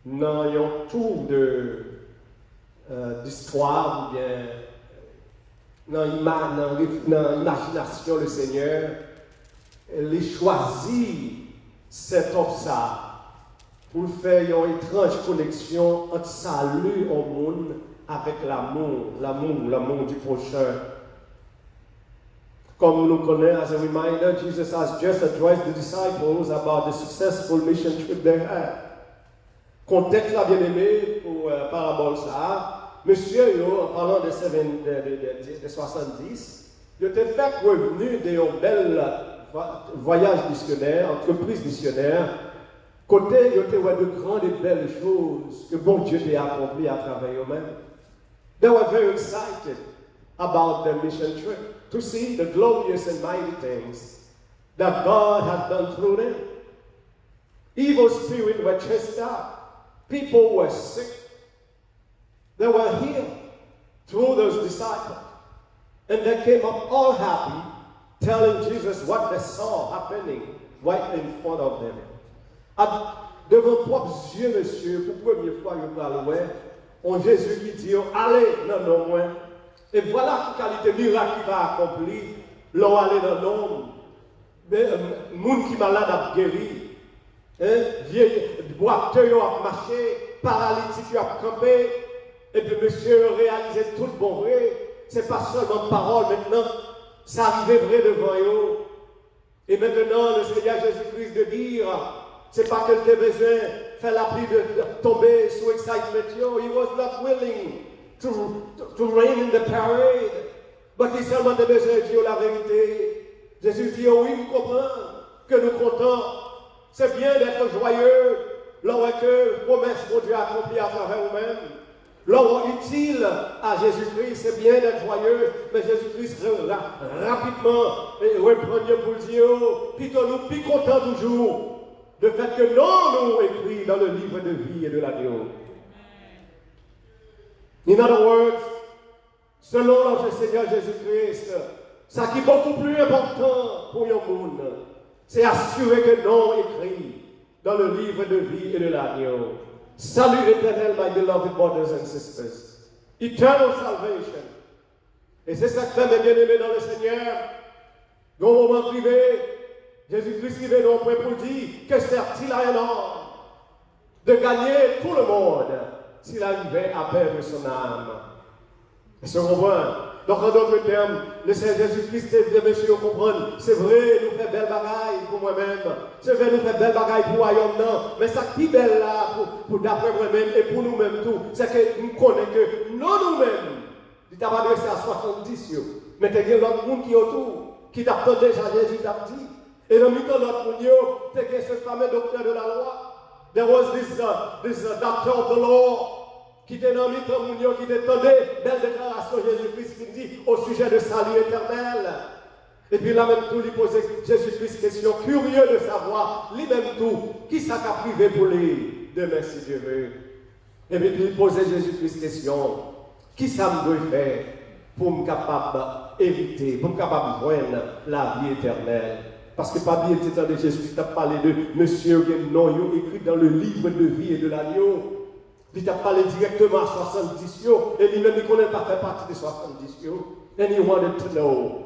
Dans un tour d'histoire, ou bien dans l'imagination, le Seigneur il choisit cet obstacle pour faire une étrange connexion entre salut au monde avec l'amour du prochain. Comme nous connaissons, as a reminder, Jesus has just addressed the disciples about the successful mission trip they had. Contexte là, bien-aimé, pour la parabole ça, monsieur, en parlant de 70, il était fait revenu d'un bel voyage missionnaire, entreprise missionnaire, côté, il était de grandes et belles choses que bon Dieu a accompli à travers eux-mêmes. They were very excited about their mission trip, to see the glorious and mighty things that God had done through them. Evil spirits were chased out. People were sick. They were healed through those disciples. And they came up all happy, telling Jesus what they saw happening right in front of them. Devant propres yeux, monsieur, pour la première fois, vous parlez, on Jésus qui dit, allez dans nos mains. Et voilà la qualité miracle qui va accomplir. L'on allait dans l'homme. Moun qui malade a guéri. Vieille boiteux a marché. Paralytique a campé. Et puis monsieur réalisait tout le bon vrai. C'est pas seulement parole maintenant. Ça arrivait vrai devant eux. Et maintenant, le Seigneur Jésus-Christ de dire, c'est pas qu'elle avait besoin de faire la pluie de tomber sous excitement. He was not willing to reign in the parade. But il seulement de besoin de dire la vérité. Jésus dit, oh oui, nous comprenons que nous comptons. C'est bien d'être joyeux lorsque la promesse de Dieu accomplie à travers nous-mêmes. L'homme utile à Jésus-Christ, c'est bien d'être joyeux, mais Jésus-Christ rapidement reprend pour dire, puis que nous plus contents toujours de fait que non nous écrit dans le livre de vie et de l'agneau. In other words, selon notre Seigneur Jésus-Christ, ce qui est beaucoup plus important pour le monde, c'est assurer que non écrit dans le livre de vie et de l'agneau. Salut éternel, my beloved brothers and sisters. Eternal salvation. Et c'est ça que fait mes bien-aimés dans le Seigneur. Dans le moment privé, Jésus-Christ qui vient dans le point pour dire que sert-il à un homme de gagner tout le monde s'il arrivait à perdre son âme. Est-ce qu'on comprend? Donc, en d'autres termes, le Seigneur Jésus-Christ est bien, monsieur, vous comprenez. C'est vrai, nous fait belle bagaille pour moi-même. C'est vrai, nous fait belle bagaille pour royaume, non. Mais ça qui est belle là, pour d'après moi-même et pour nous-mêmes tout, c'est que nous connaissons que nous-mêmes, il t'a adressé à 70, mais il y a l'autre monde qui est autour, qui t'attend déjà Jésus t'a dit. Et dans le milieu de l'autre monde, il y a ce fameux docteur de la loi. There was this doctor of the law. Qui était dans le milieu, qui attendait belle déclaration Jésus-Christ qui dit au sujet de salut éternel. Et puis là même tout, il posait Jésus-Christ question, curieux de savoir, lui-même tout, qui ça qu'a privé pour lui, demain si Dieu veut. Et puis il posait Jésus-Christ question, Qui ça me doit faire pour me capable hériter, pour me capable joindre la vie éternelle? Parce que pas bien temps de Jésus, tu as parlé de monsieur non écrit dans le livre de vie et de l'agneau. Il t'a parlé directement à 70 et lui-même il ne connaît pas faire partie des 70 and he wanted to know.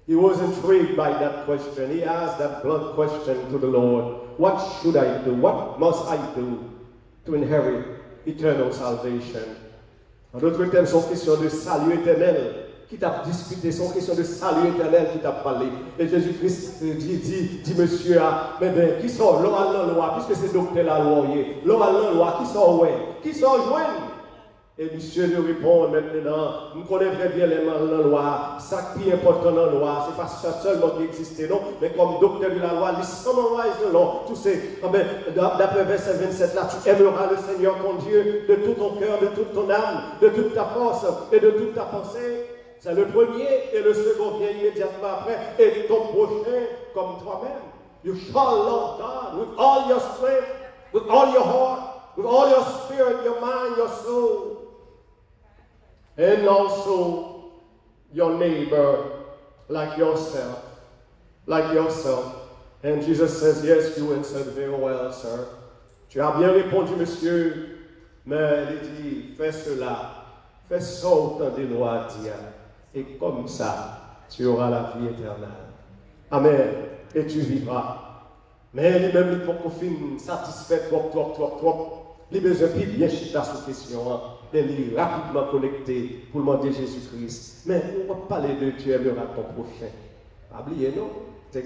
He was intrigued by that question. He asked that blunt question to the Lord. What should I do? What must I do to inherit eternal salvation? En d'autres termes, c'est une question de salut éternel qui t'a discuté, c'est une question de salut éternel qui t'a parlé. Et Jésus-Christ dit monsieur, mais bien, qui sort l'homme à la loi, puisque c'est docteur la loi, l'homme à la loi, qui sort ouais, qui sort joindre? Et monsieur lui répond maintenant, nous connaissons très bien les mal dans la loi, ça qui est important dans la loi, c'est pas ça seulement qui existe, non, mais comme docteur de la loi, il summarise le long, tout c'est, d'après verset 27 là, tu aimeras le Seigneur ton Dieu de tout ton cœur, de toute ton âme, de toute ta force et de toute ta pensée. C'est le premier et le second vient immédiatement après, et ton prochain comme toi-même. You shall love God with all your strength, with all your heart, with all your spirit, your mind, your soul. And also your neighbor like yourself. Like yourself. And Jesus says, yes, you answered very well, sir. Tu as bien répondu, monsieur. Mais il dit, fais cela. Fais ça autant des lois dire. Et comme ça, tu auras la vie éternelle. Amen. Et tu vivras. Mais lui-même, il faut qu'on finisse satisfait, trop. Il a besoin de bien chita sur question. Et il est rapidement connecté pour demander Jésus-Christ. Mais on va parler de tu aimeras ton prochain. Pas oublier, non? C'est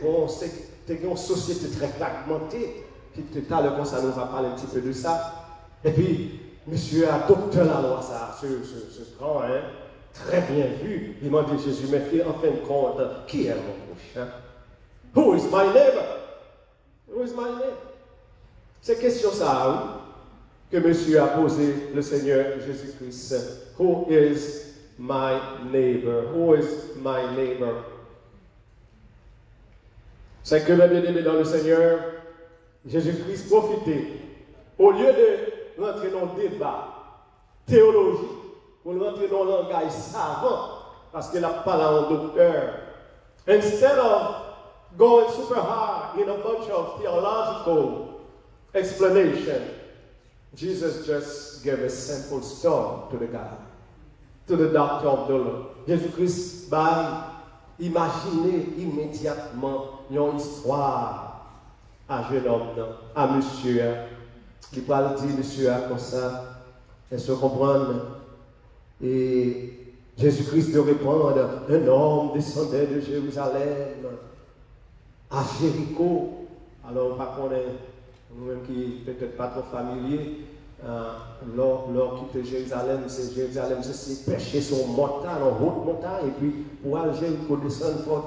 une société très fragmentée. Puis tout à l'heure, ça nous va parler un petit peu de ça. Et puis, monsieur a adopté la loi, ça, ce grand, hein, très bien vu. Il m'a dit Jésus, mais en fin de compte, qui est mon prochain? Who is my neighbor? Who is my neighbor? C'est question ça, oui, que monsieur a posé le Seigneur Jésus-Christ. Who is my neighbor? Who is my neighbor? C'est que le bien-aimé dans le Seigneur, Jésus-Christ profitait. Au lieu de rentrer dans le débat théologique, pour rentrer dans le langage savant, parce qu'il a parlé en docteur, instead of going super hard in a bunch of theological explanation, Jesus just gave a simple story to the guy, to the doctor of the law. Jésus-Christ va imaginer immédiatement une histoire à jeune homme, à monsieur. Il va dire monsieur comme ça, et se comprendre. Et Jésus-Christ de répondre, un homme descendait de Jérusalem à Jéricho. Alors, par contre, nous-mêmes qui peut-être pas trop familiers, lors quitter Jérusalem, c'est pêcher son montagne, en haute montagne, et puis pour aller Jéricho descendre en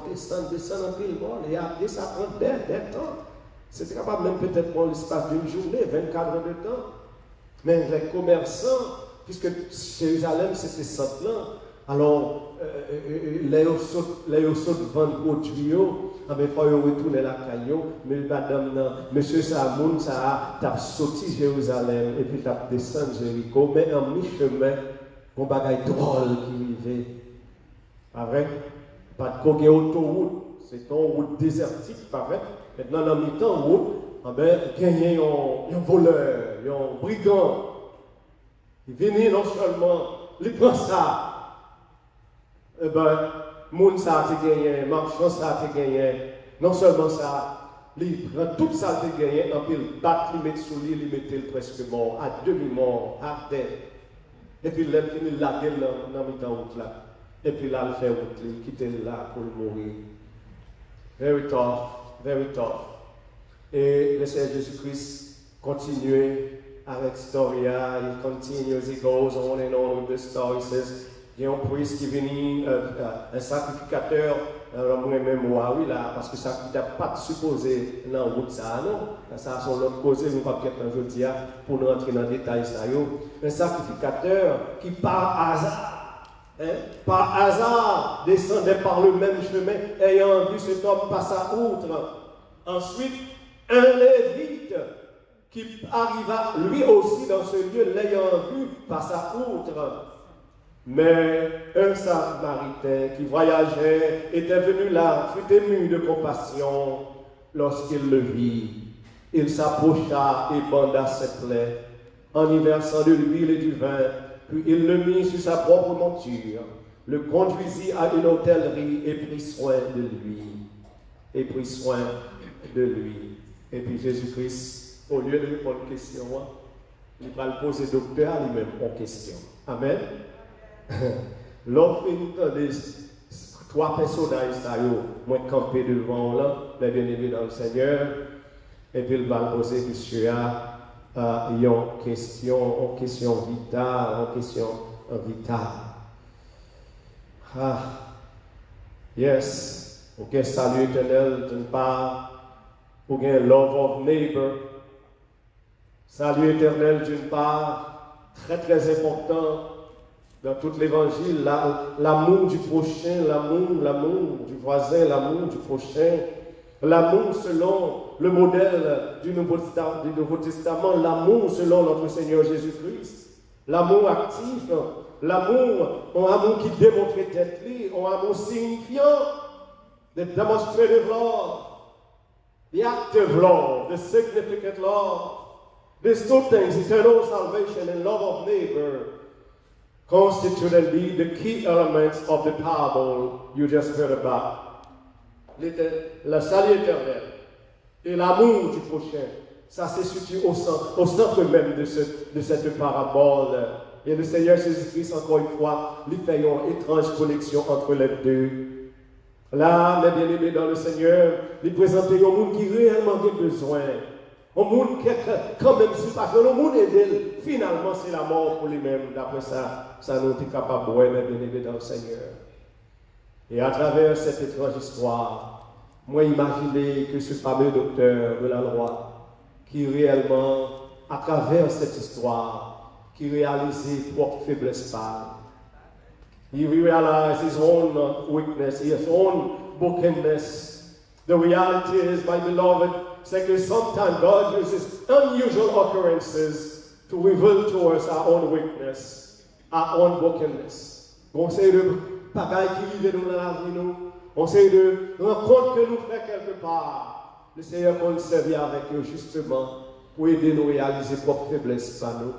pile, et après ça prend des temps. C'est capable même peut-être pour l'espace d'une journée, 24 heures de temps. Mais les commerçants, puisque Jérusalem c'était centre-là, alors les autres vendent produits, il faut retourner la caillou, mais madame, monsieur Samoun, ça a sorti Jérusalem et puis t'as descendu Jéricho, mais en mi-chemin, un bagage drôle qui vivait. Pas vrai? Pas de coquet autoroute, c'est une route désertique, pas vrai? Maintenant, dans le mi-temps, route, il y a un voleur, un brigand. Il vient non seulement, il prend ça. Moun ça a gagné, marchand ça a gagné. Non seulement ça, il prend tout ça a gagné, et puis il bat, il met sous lui, il met presque mort, à demi-mort, à dead. Et puis il finit la gueule dans le mi-temps route là. Et puis là, il fait route, il quitte là pour mourir. Very tough. Et le Seigneur Jésus-Christ continue avec Storia, il continue, he goes on and on with the story. He says, il y a un priest qui est venu, un sacrificateur, moi-même, oui, là, parce que ça n'a pas supposé dans la route, ça, non. Ça, c'est l'autre cause, nous ne pouvons pas aujourd'hui pour nous rentrer dans les détails. Un sacrificateur qui, par hasard, descendait par le même chemin, ayant vu cet homme passer outre. Ensuite, un lévite qui arriva lui aussi dans ce lieu, l'ayant vu passer outre. Mais un Samaritain qui voyageait était venu là, fut ému de compassion lorsqu'il le vit. Il s'approcha et banda ses plaies, en y versant de l'huile et du vin, puis il le mit sur sa propre monture, le conduisit à une hôtellerie et prit soin de lui. Et prit soin de lui. Et puis Jésus-Christ, au lieu de répondre aux questions, il va le poser docteur lui-même en question. Amen. L'homme des trois personnages, moi campé devant là, les bien-aimés dans le Seigneur, et puis il va le poser monsieur une question vitale. Yes, ok, salut éternel d'une part, ou bien love of neighbor. Salut éternel d'une part, très très important dans tout l'évangile, l'amour du prochain, l'amour du voisin, l'amour du prochain, l'amour selon le modèle du Nouveau Testament, l'amour selon notre Seigneur Jésus-Christ, l'amour actif, l'amour, un amour qui démontre d'être lui, un amour signifiant, the demonstrative love, the active love, the significant love. These two things, eternal salvation and love of neighbor, constitute indeed the key elements of the parable you just heard about. Le salut éternel et l'amour du prochain, ça se situe au centre même de cette parabole. Et le Seigneur Jésus-Christ, encore une fois, lui fait une étrange connexion entre les deux. Là, mes bien-aimés dans le Seigneur, lui présente un monde qui réellement a besoin. Un monde qui, quand même, si pas que le monde est d'elle, finalement, c'est la mort pour lui-même. D'après ça nous est capable de voir, mes bien-aimés dans le Seigneur. Et à travers cette étrange histoire, moi, imaginez que ce fameux docteur de la loi, qui réellement, à travers cette histoire, qui réalisait propre faiblesse pâle. He realized his own weakness, his own brokenness. The reality is, my beloved, c'est que sometimes God uses unusual occurrences to reveal to us our own weakness, our own brokenness. On sait de bagailles qui vivent dans la vie, nous. On sait de rencontres que nous faisons quelque part. Le Seigneur va nous servir avec eux justement pour aider nous à réaliser propre faiblesse par nous.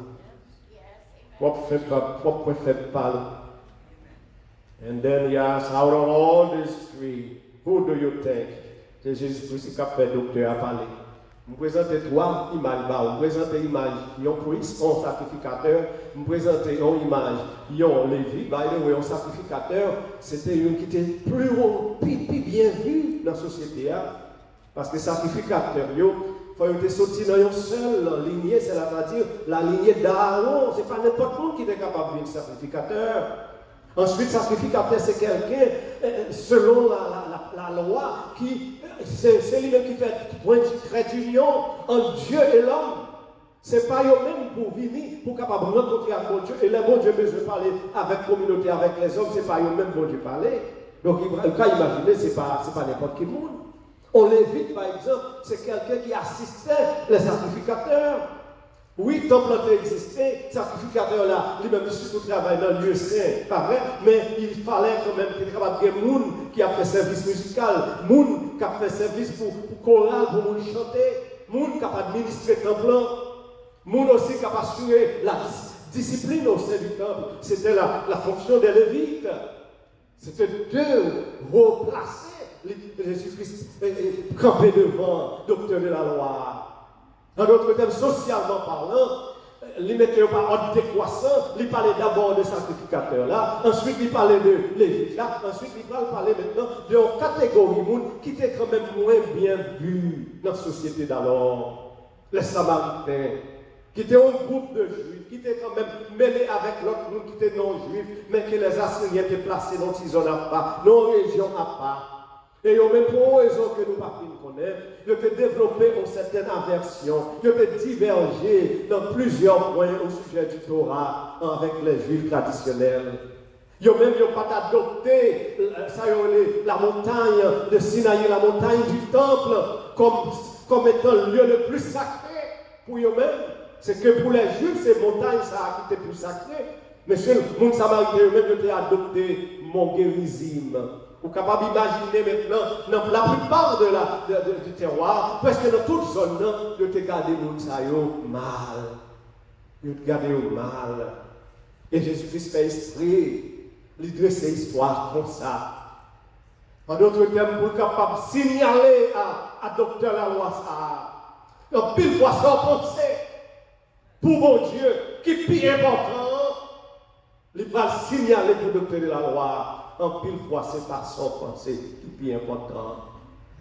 Propre faible par nous. And then he asks, out of all these three, who do you think? C'est Jésus-Christ qui a fait docteur à parler. Je présente trois images. Je présente l'image, un priest, un sacrificateur. Je présente une image, un Lévi, un sacrificateur. C'était une qui était plus bien vu dans la société. Parce que les sacrificateurs, il faut être sorti dans une seule lignée, c'est-à-dire la lignée d'Aaron. Ce n'est pas n'importe qui est capable de devenir sacrificateur. Ensuite, sacrificateur, c'est quelqu'un, selon la loi, c'est lui-même qui fait point de trait d'union entre Dieu et l'homme. Ce n'est pas eux-mêmes pour venir, pour capable rencontrer avec mon Dieu. Et le bon Dieu besoin de parler avec la communauté, avec les hommes, ce n'est pas eux-mêmes bon Dieu parler. Donc, le cas imaginé, ce n'est pas n'importe qui monde. On l'évite, par exemple, c'est quelqu'un qui assistait les sacrificateurs. Oui, le temple existait, sacrificateur là, lui-même surtout travaille dans le lieu saint, pas vrai, mais il fallait quand même qu'il y ait capable de monde qui a fait service musical, monde qui a fait service pour chorale, pour nous chanter, monde qui a administré le temple, monde aussi qui a assuré la discipline au sein du temple. C'était la fonction des Lévites. C'était deux hauts placés, Jésus-Christ campé devant, docteur de la loi. En d'autres termes, socialement parlant, il mettait par ordre décroissant, il parlait d'abord de sacrificateurs là, ensuite il parlait de Lévites là, ensuite il parlait maintenant d'une catégorie monde qui était quand même moins bien vue dans la société d'alors. Les Samaritains, qui étaient un groupe de Juifs, qui étaient quand même mêlés avec l'autre monde qui était non-juif, mais que les Assyriens étaient placés dans une zone à part, dans une région à part. Et ils ont même pour raison que nous ne connaissons, ils ont développé une certaine aversion, ils ont divergé dans plusieurs points au sujet du Torah avec les Juifs traditionnels. Ils ont même pas adopté la montagne de Sinaï, la montagne du temple, comme étant le lieu le plus sacré pour eux-mêmes. C'est que pour les Juifs, ces montagnes, ça a été plus sacré. Monsieur, le monde samaritain, même de adopté mon guérisime. Vous êtes capable d'imaginer maintenant, dans la plupart du terroir, parce que dans toute zone, vous avez gardé les gens mal. Vous avez gardé mal. Et Jésus-Christ fait esprit, il dresse histoire comme ça. En d'autres termes, pour être capable de signaler à docteur la loi ça. Donc, pile fois sans penser, pour mon Dieu, qui est plus important, il va signaler pour docteur de la loi. En pile fois, c'est pas sans penser, qui est plus important.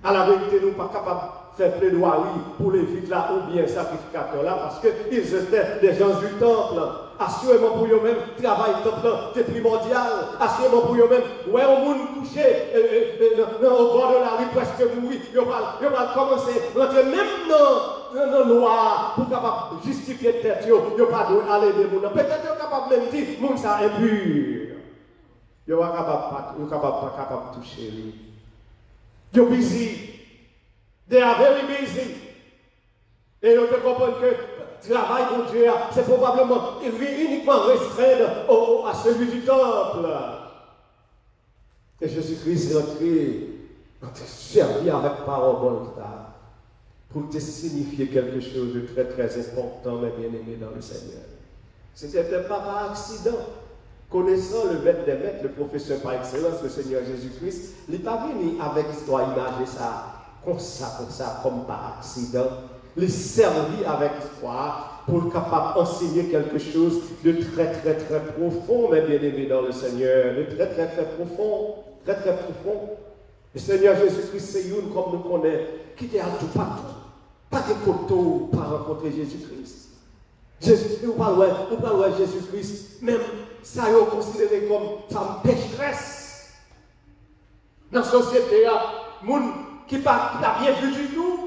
À la vérité, nous ne sommes pas capables de faire plaidoirie pour les vides là ou bien sacrificateurs là, parce qu'ils étaient des gens du temple. Assurément pour eux-mêmes, travail temple, c'est primordial. Assurément pour eux-mêmes, ouais, on monde couché au bord de la rue, presque mourir. Ils vont commencer à rentrer même dans la loi pour capable justifier tête. Ils ne vont pas aller des gens. Peut-être qu'ils sont capables même de dire, les gens sont impurs. Ils ne sont pas capables de toucher lui. Ils sont busy. They are very busy. Et on peut comprendre que le travail de Dieu, c'est probablement uniquement restreint à celui du temple. Et Jésus-Christ est entré servi avec parole pour te signifier quelque chose de très très important, mes bien-aimés dans le Seigneur. Ce n'était pas par accident. Connaissant le maître des maîtres, le professeur par excellence, le Seigneur Jésus-Christ, il n'est pas venu avec histoire imagée ça, comme ça, comme par accident. Il servit avec espoir pour être capable d'enseigner quelque chose de très très très profond, mes bien-aimés dans le Seigneur, de très très très profond, très très profond. Le Seigneur Jésus-Christ, c'est une comme nous connaissons, qui est à tout partout. Pas de côté pour rencontrer Jésus-Christ. Vous parlez de Jésus-Christ, même ça est considéré comme femme pécheresse. Dans la société, il y a des gens qui n'ont pas rien vu du tout.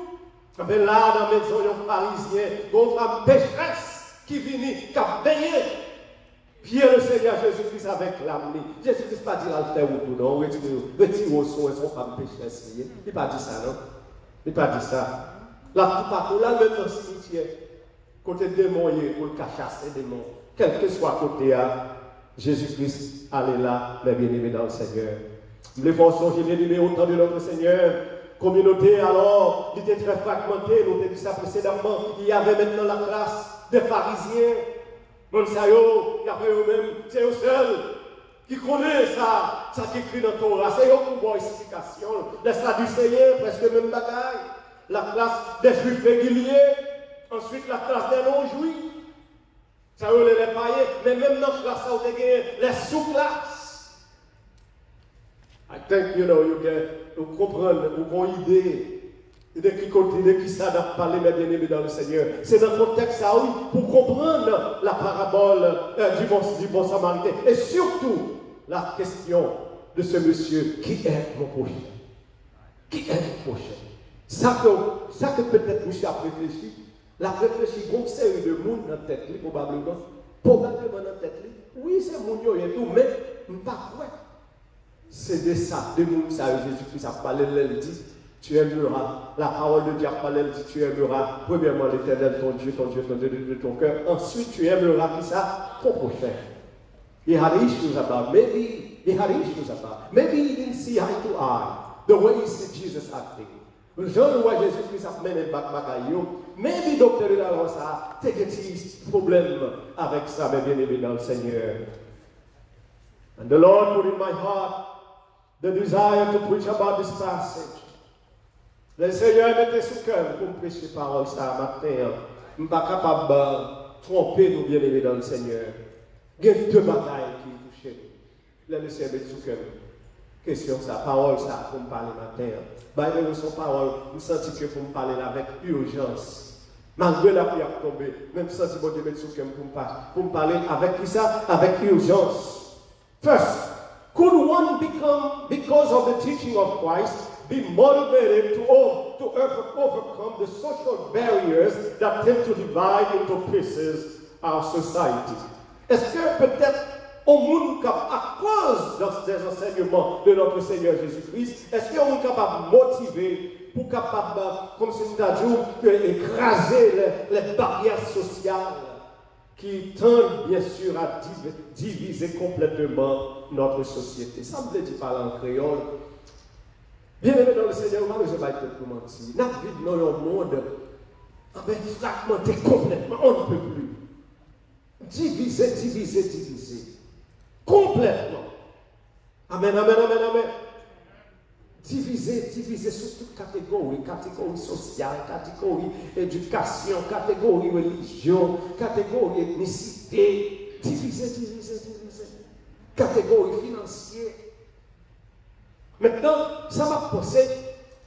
Mais là, dans la maison, il y a un pharisien, une femme pécheresse qui vient, qui a baigné. Puis le Seigneur Jésus-Christ avec l'âme. Jésus-Christ n'a pas dit à le faire ou tout, non. Retire au son et son femme pécheresse. Il n'a pas dit ça, non. Il n'a pas dit ça. Là, tout partout, là, même dans le cimetière, côté démon, pour le chasser des démons. Quel que soit côté, Jésus-Christ, allez là, mes bien-aimés dans le Seigneur. Nous devons songer, bien-aimés, au temps de notre Seigneur. Communauté, alors, il était très fragmenté, nous avons dit ça précédemment. Il y avait maintenant la classe des pharisiens. Bon, ça y est, il y avait eux-mêmes, c'est eux seuls qui connaissent ça qui écrit dans le Torah. C'est eux qui ont une explication. Les Sadducéens, presque même bagaille. La classe des juifs réguliers. Ensuite, la classe des non-juifs. Ça y est, les païens. Mais même dans la classe, ça a gagné les sous-classes. I think, you comprendre, vous avez une idée de qui côté, de qui ça n'a parlé, mes bien-aimés dans le Seigneur. C'est dans le contexte, ça, oui, pour comprendre la parabole du bon samaritain. Et surtout, la question de ce monsieur, qui est mon prochain? Qui est mon prochain? Ça que peut-être monsieur a réfléchi, la réfléchi, bon, c'est une de monde dans la tête, probablement dans la tête. Oui, c'est mon yo et tout, mais pas quoi. C'est de ça, de monde, ça, Jésus-Christ a parlé, il dit, tu aimeras, la parole de Dieu a parlé, il dit, tu aimeras, premièrement, l'Éternel, ton Dieu de ton cœur, ensuite, tu aimeras, qui ça, ton prochain. He had issues about, maybe he didn't see eye to eye, the way he see Jesus acting. Jean le roi Jésus-Christ a mené le bagaille, maybe docteur de la loi, ça, t'as des problèmes avec ça, mes bien-aimés dans le Seigneur. And the Lord put in my heart the desire to preach about this passage. Le Seigneur mettait sous cœur pour me prêcher parole ça matin. Je ne suis pas capable de tromper nos bien-aimés dans le Seigneur. Il y a deux batailles qui touchent. Le Seigneur met sous cœur. Question ça, parole ça, pour me parler matin. Bible nous son parole, nous sentons que pour me parler avec urgence. Malgré la prière tombée, même senti bon Dieu mettre sous cœur pour me parler avec qui ça? Avec urgence. First, could one become, because of the teaching of Christ, be motivated to overcome the social barriers that tend to divide into pieces our society? Est-ce que peut-être au monde, à cause des enseignements de notre Seigneur Jésus-Christ, est-ce qu'on est capable de motiver pour capable, comme c'est dit, écraser les barrières sociales qui tendent bien sûr à diviser complètement notre société. Ça me dit parler en créole. Bien aimé dans le Seigneur, je ne vais pas être pour mentir. Nous vivons dans un monde fragmenté complètement, on ne peut plus. Diviser. Complètement. Amen. Diviser sur toutes catégories sociales, catégories éducation, catégories religion, catégories ethnicité. Diviser. Catégories financières. Maintenant, ça m'a posé,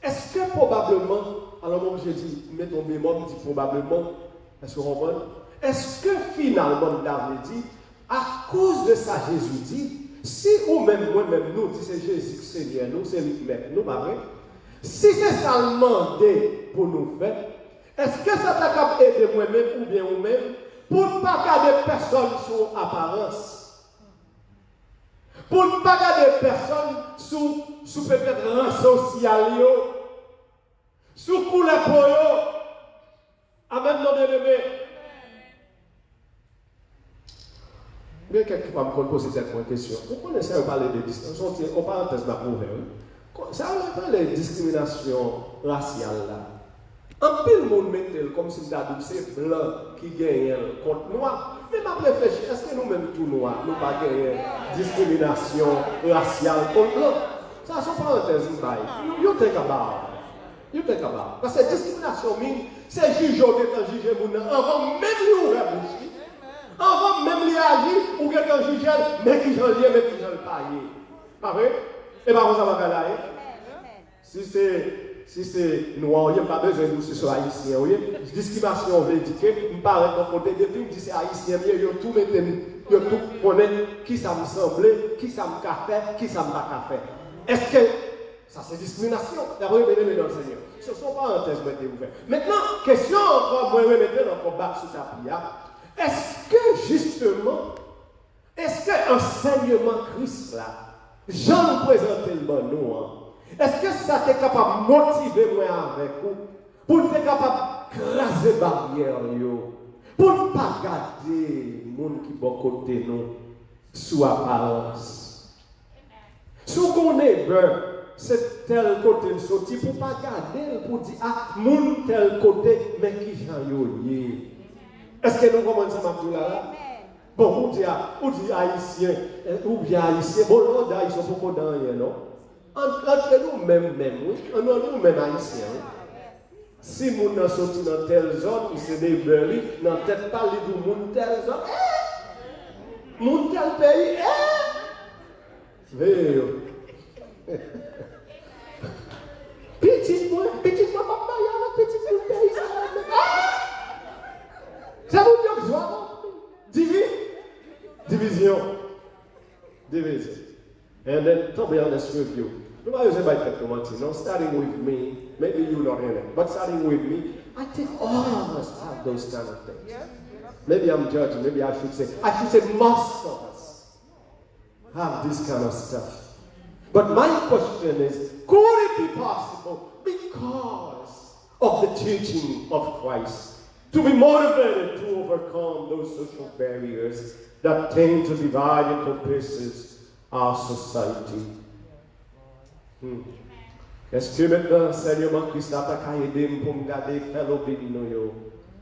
est-ce que probablement, alors moi j'ai dit, mettons mémoire, dit probablement, est-ce que vous comprenez? Est-ce que finalement, David dit, à cause de ça, Jésus dit, si ou même moi-même, nous, dit c'est Jésus Seigneur, nous, c'est lui maître, nous, pas vrai? Si c'est ça demandé pour nous faire, est-ce que ça t'a capable d'aider moi-même ou bien vous-même pour ne pas garder personne sur apparence? Pour ne pas garder personne sous peut-être rang social, sous couleur pour eux. Amen, non bien-aimé. Bien, quelqu'un va me poser cette question. Vous connaissez, on parle de discrimination, on parle de ça, on parle de discrimination raciale là. En pile, le monde met comme si c'est blanc qui gagne contre noir. Mais je réfléchis, est-ce que nous-mêmes, tous noirs, nous pas gagner discrimination raciale contre blanc? Ça, c'est une parenthèse. You think about. Parce que discrimination, c'est juger avant même lui ouvrir bouche. Avant même lui agir, ou quelqu'un juge, mais qui j'en lié, mais qui j'en paye. Pas vrai? Et par contre, ça va faire là. Si c'est noir, il n'y a pas besoin de ce soit haïtien. Discrimination veut dire que je parle de mon côté, depuis que je dis c'est haïtien, il y a tout connaît qui ça me semblait, qui ça me fait, qui ça me pas fait. Est-ce que ça c'est discrimination? D'abord, bien aimé dans le Seigneur. Ce ne sont pas parenthèses que je vais maintenant, question encore, moi, remettez dans le combat sous tapis. Est-ce que justement, est-ce que l'enseignement Christ là, Jean présenté le bon nous, est-ce que ça t'est capable de motiver moi avec vous pour être capable de craser barrière, pour ne pas garder les gens qui sont à côté de nous sous apparence? Si on est c'est tel côté le sorti pour ne pas garder, pour dire ah, mon tel côté, mais qui j'en ai. Est-ce que nous commençons à là? Bon, on dit haïtien, ou bien haïtien, bon, l'autre haïtien, beaucoup dans rien, non? Entre nous-mêmes, oui, nous-mêmes haïtiens. Si nous sommes sortis dans telle zone, c'est des berries, dans telle parler de mon telle zone, mon tel pays, petit moi, pas marié avec petit mon pays, ça vous dit que je vois, division. And then, to be honest with you, nobody was about to no, starting with me, maybe you not in it, but starting with me, I think all of us have those kind of things. Maybe I'm judging, maybe I should say most of us have this kind of stuff. But my question is, could it be possible because of the teaching of Christ to be motivated to overcome those social barriers that tend to divide into pieces our society? Est-ce que maintenant, Seigneur Christ a aidé pour me garder fellow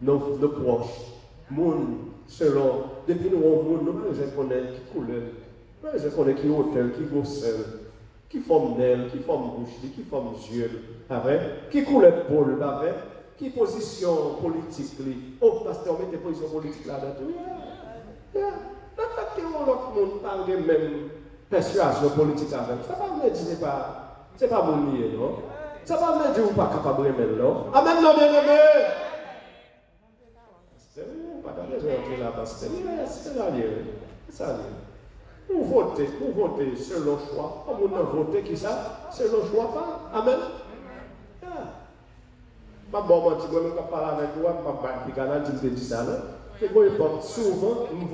nos proches, moun, selon, depuis nous, nous connaissons qui couleur, nous connaissons qui hôtel, qui gossel, qui forme d'aile, qui forme bouche, qui forme yeux, qui couleur pôle, qui position politique, oh, pasteur, mettez position politique là-dedans. Le fait que l'autre monde parle de même persuasion politique avec, ça ne veut dire c'est pas mon lieu, non? Ça ne veut dire que vous n'êtes pas capable de remettre, non? Amen, non, bien aimé! Pas besoin d'entrer là, pasteur. C'est la lieu. C'est la lieu. Vous votez selon le choix. Comme vous n'avez voté qui ça? Selon le choix, pas? Amen? Je ne vais pas parler avec toi, je ne vais pas dire ça. Souvent, vous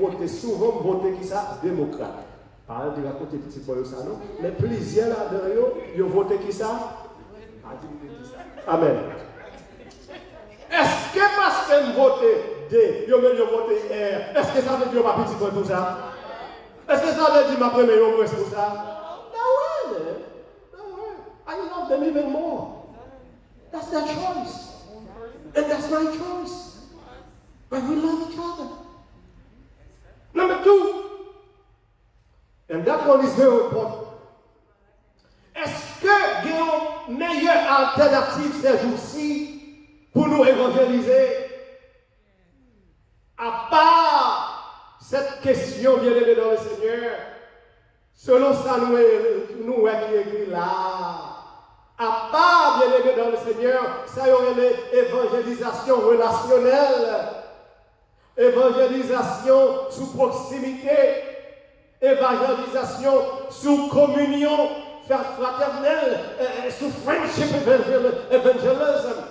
votez qui ça? Démocrate. Pas de la côté petit pour ça, non? Mais plusieurs là-dedans, ils ont voté qui ça? Amen. Est-ce que parce que vous votez D, yo même yo voté R. Est-ce que ça veut dire pas petit pour tout ça? Est-ce que ça veut dire ma première au moins pour ça? No way, man. No way. I love them even more. That's their choice. And that's my choice. But we love each other. Number 2, and that one is very important. Est-ce que il y a une meilleure alternative ces jours-ci pour nous évangéliser? À part cette question bien aimée dans le Seigneur, selon ça nous qui écrit là, à part bien aimé dans le Seigneur, ça y aurait l'évangélisation relationnelle, évangélisation sous proximité, évangélisation sous communion fraternelle, sous friendship evangelism.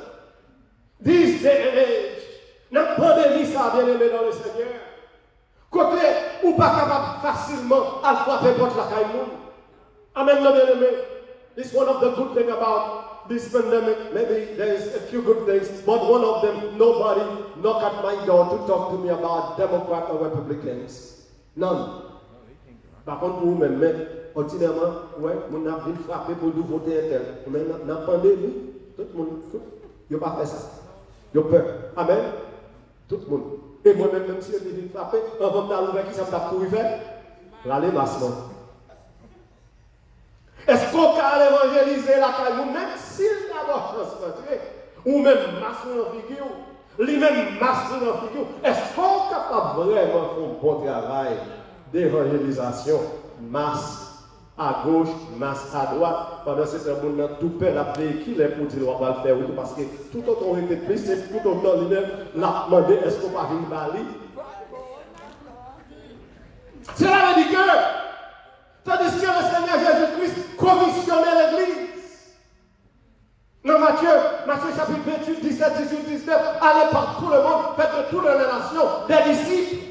This day and age, n'a pas de ça bien aimé dans le Seigneur. Côté ou pas capable facilement à frapper porte la caille. Amen, bien aimé. It's one of the good things about this pandemic. Maybe there's a few good things, but one of them, nobody knock at my door to talk to me about Democrats or Republicans. None. Par contre, pour vous-même, ordinairement, ouais, on a vu frapper pour nous voter un tel. Mais dans la pandémie, tout le monde, il n'a pas fait ça. Il a peur. Amen. Tout le monde. Et moi-même, même si je viens frapper, on va me dire qui ça m'a pour faire. L'aller massement. Est-ce qu'on peut évangéliser la caille, même s'il n'a pas chance ou même masse dans la figure, lui-même masse dans la figure, est-ce qu'on est capable vraiment faire un bon travail d'évangélisation, masse à gauche, masse à droite, pendant ce temps, on a tout peur l'appeler qui est pour dire qu'on va le faire, parce que tout autant on était pris, c'est tout autant lui-même l'a demandé, est-ce qu'on va venir bali? Cela veut dire que tandis que le Seigneur Jésus-Christ commissionnait l'Église. Dans Matthieu chapitre 28, 17, 18, 19, allez par tout le monde, faites de toutes les nations des disciples.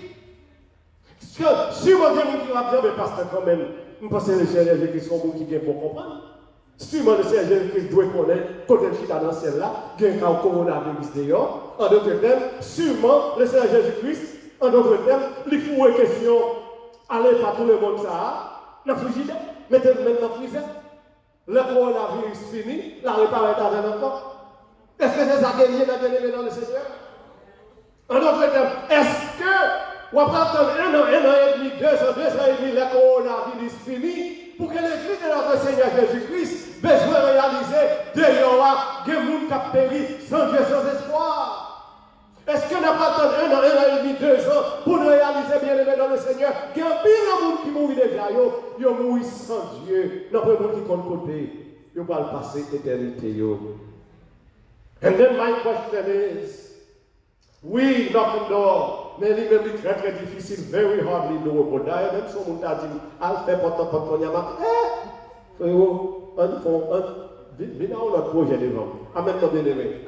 Parce que si mon Dieu nous dit, mais pasteur, quand même, nous pensons que le Seigneur Jésus-Christ sont qui vient pour comprendre. Si mon Seigneur Jésus-Christ doit connaître, quand il est dans le ciel là, il y a un coronavirus dehors. En d'autres termes, sûrement, le Seigneur Jésus-Christ, en d'autres termes, il faut une question, allez par tout le monde ça. Dans le frigidaire, mettez-le même dans le frigidaire. Le coronavirus fini, la réparation est avec encore. Est-ce que c'est ça qui est lié dans le Seigneur? En d'autres termes, est-ce que on va attendre un an et demi, 2 ans et demi, le coronavirus fini pour que l'Église de notre Seigneur Jésus-Christ besoin de réaliser d'ailleurs que le monde a péri sans Dieu, sans espoir? Est-ce qu'on n'a pas attendu un an et demi, 2 ans pour nous réaliser bien aimé dans le Seigneur? Il y a un pire monde qui mourit déjà, il y a mourir sans Dieu. Dans le monde qui compte côté, il va le passer l'éternité. And then my question is, we knock on door, mais il est très très difficile, very hardly doable. D'ailleurs, même si on a dit, al fait pourtant pour qu'on y a marqué, viens dans notre projet devant. Amen, mon bien-aimé.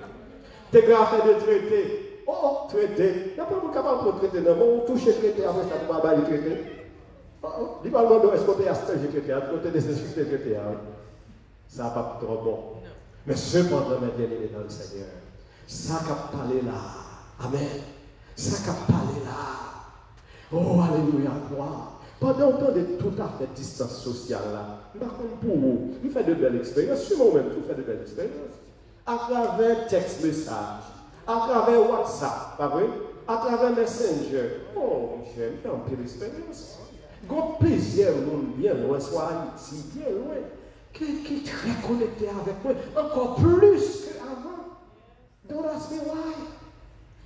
T'es grave de traiter. Oh, traité. Il n'y a pas de capable de traiter. Non, on touche le traité après ça, on va le traiter. Dis pas le monde, est-ce qu'on peut acheter le traité? À côté de ce que le traité. Ça n'a pas trop bon. Mais cependant, mes bien-aimés dans le Seigneur, ça qu'a parlé là. Amen. Ça qu'a parlé là. Oh, alléluia, gloire. Pendant temps de tout à fait distance sociale là, par contre pour vous, vous faites de belles expériences. Sur moi-même, vous faites de belles expériences. À travers texte message. À travers WhatsApp, pas vrai? À travers Messenger. Oh, Michel, il fait un peu d'expérience. Il y a plusieurs monde bien loin, soit ici, bien loin, qui est très connecté avec moi, encore plus qu'avant. Don't ask me why.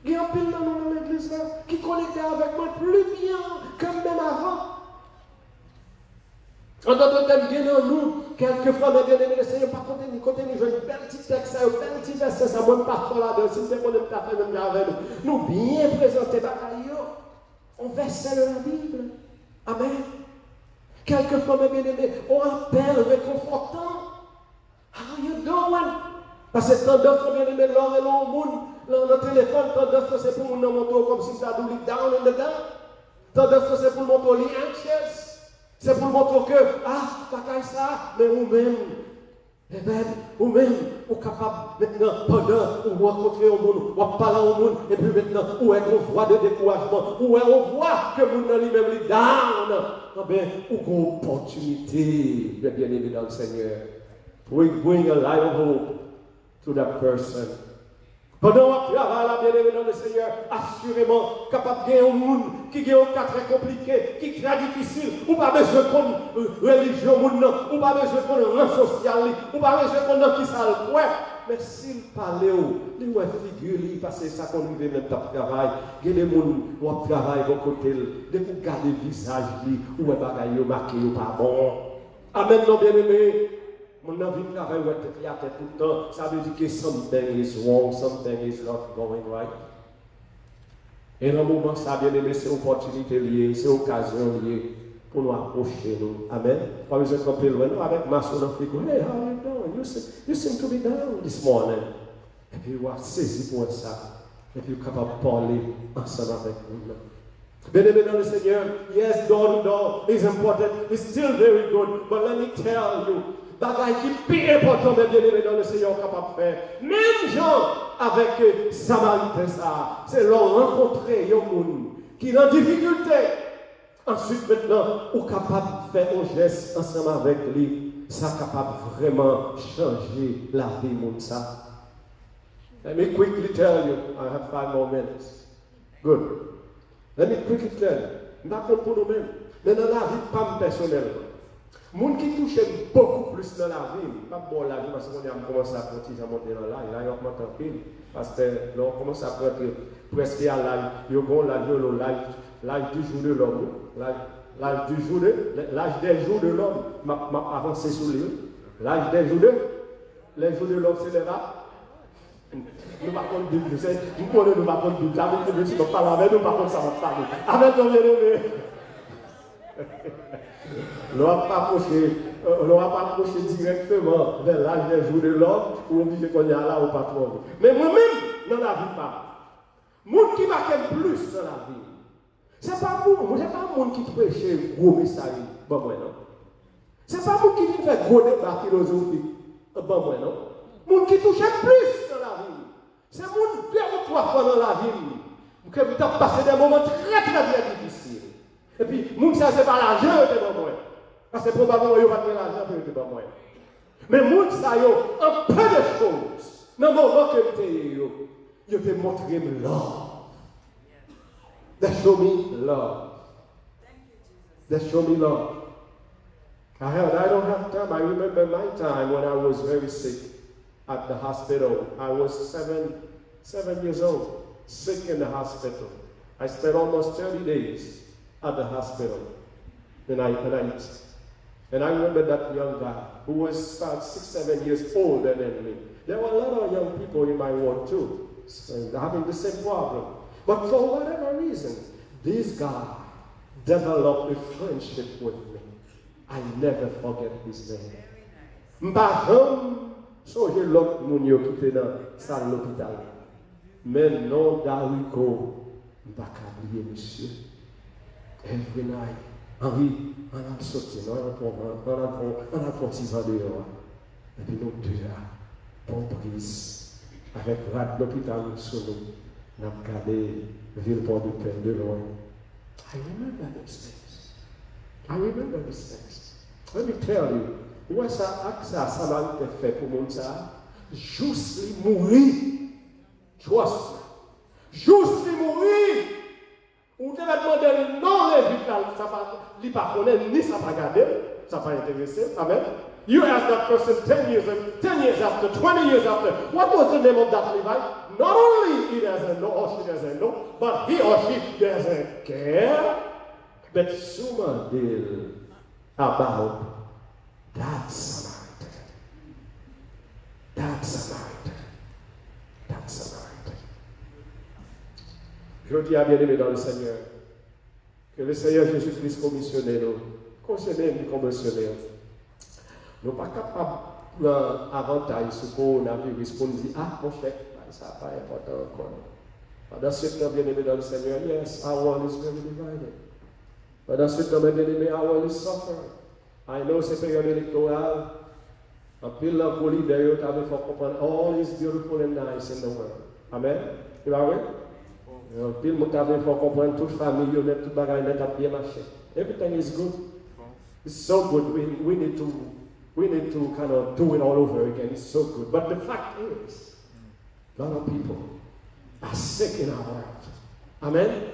Il y a un peu de monde dans l'église qui est connecté avec moi plus bien que même avant. En d'autres termes, bien en nous, quelquefois, mes bien-aimés, le Seigneur, par contre, il continue, je un bel petit texte, un bel petit verset, ça ne pas trop là-dedans, si c'est qu'on aime ta fait même avec nous. Nous bien présenter bataille, on verset de la Bible. Amen. Quelquefois, mes bien-aimés, on appelle réconfortant. How you doing? Parce que tant d'autres, bien-aimés, l'or et l'or au monde, le téléphone, tant d'autres, c'est pour nous montrer comme si ça doit down in the down. Tant d'autres, c'est pour nous montrer anxious. C'est pour montrer que, pas ça, mais nous-mêmes, Eh bien, ou même, ou capable maintenant, pendant, ou rencontrer au monde, ou parler au monde, et puis maintenant, ou est qu'on voit de découragement, ou est on voit que le monde lui-même est down. Eh bien, ou qu'on opportunité, de bien aimer dans le Seigneur. We bring a light of hope to that person. Pendant qu'on travaille la bien-aimée dans le Seigneur, assurément, capable de gagner un monde qui a un cas très compliqué, qui est très difficile, ou pas besoin de religion, ou pas besoin de rang social, ou pas besoin de qui ça le ouais. Mais s'il parle, il va figurer, parce que ça qu'on vit même dans le travail, il y a des gens qui travaillent de côté, dès que vous regardez le visage, ou les bagailles marqués, ou pas bon. Amen, non bien-aimé. Mon envie de travailler avec la tête tout le temps, ça veut dire que something is wrong, something is not going right. Et dans le moment, ça bien aimé, c'est opportunité liée, c'est occasion liée pour nous approcher. Nous. Amen. Pas besoin de camper loin, avec ma soeur dans le frigo. Hey, how are you doing? You seem to be down this morning. Et puis, on va saisir pour ça. Et puis, on est capable de parler ensemble avec nous. Bien-aimé dans le Seigneur, yes, door to door is important. It's still very good. But let me tell you, bagaille qui est plus important, bien-aimé dans le Seigneur, capable de faire. Même gens avec Samaritain, ça, c'est leur rencontrer un monde qui est en difficulté. Ensuite, maintenant, on est capable de faire un geste ensemble avec lui. Ça est capable vraiment changer la vie de monde. Let me quickly tell you, I have 5 more minutes. Good. Let me quickly tell you, je ne sais pas pour nous-mêmes, mais dans la vie, pas personnelle. Les gens qui touchent beaucoup plus dans la vie, pas bon la vie, parce qu'on a commencé à monter dans l'âge, là, ils augmentent en pile, parce que là, on commence à prendre presque à l'âge, ils ont l'âge du jour de l'homme, l'âge des jours de l'homme, m'a avancé sur lui, l'âge des jours les jours de l'homme, c'est les rats. Nous ne parlons pas de Bible, nous ne parlons pas de Bible, jamais que nous ne parlons pas de Bible, nous parlons ça va parler. Amen, non, bien-aimé. On ne va pas approcher directement vers l'âge des jours de l'homme, ou obligé qu'on y a là au patron. Mais moi-même, dans la vie, pas. Monde qui marque plus dans la vie. Ce n'est pas moi, ce n'est pas monde qui prêche gros message. Bon, moi, non. Ce n'est pas moi qui fait gros débat philosophique. Bon, moi, non. Monde qui touche plus dans la vie. C'est monde 2 ou 3 fois dans la vie. Que vous avez passé des moments très, très difficiles. Et puis, monde ça, c'est pas l'argent, c'est pas moi. Parce que probablement, il n'y a pas de l'argent, c'est pas moi. Mais monde ça, il y a un peu de choses. Dans le moment que il te montre love. They show me love. They show me love. I don't have time. I remember my time when I was very sick at the hospital. I was 7 years old, sick in the hospital. I spent almost 30 days at the hospital. And I remember that young guy who was about 6-7 years older than me. There were a lot of young people in my ward too, having the same problem. But for whatever reason, this guy developed a friendship with me. I never forget his name. Mbaham, so j'ai l'autre moun yo qui était dans la salle de l'hôpital. Mais non d'Arico, m'baka oublier monsieur. Every night, Henri, on a sorti, on a pris 6 ans dehors. Et puis nous deux, bon prise, avec rad l'hôpital sur nous, on a regardé Villeport de Paix de loin. I remember these things. I remember these things. Let me tell you, où est-ce que ça m'a fait pour mon ça? Juste mourir. Trust. Juste mourir. On te va demander non l'évitable, ça va, il pas connaître ni ça va garder, ça va intéresser. Amen. You ask that person 10 years after, 20 years after, what was the name of that Levite? Not only he doesn't know or she doesn't know, but he or she doesn't care. But someone deal about that Samaritan. That Samaritan. That Samaritan. Je dis à bien-aimé dans le Seigneur, que le Seigneur Jésus-Christ commissionne nous, commissionne. Nous ne sommes pas capables d'avantage sur le coronavirus pour nous dire, ah, mon cher, ça n'est pas important encore. Pendant ce temps, bien-aimé dans le Seigneur, yes, our world is very divided. Pendant ce temps, bien-aimé, our world is suffering. I know c'est période électorale. En pile, la folie d'ailleurs, tu avais fait comprendre all is beautiful and nice in the world. Amen. C'est pas vrai? En pile, tu avais fait comprendre toute famille, toute bagaille, net a bien marché. Everything is good. It's so good. We need to kind of do it all over again. It's so good. But the fact is, a lot of people are sick in our world. Amen?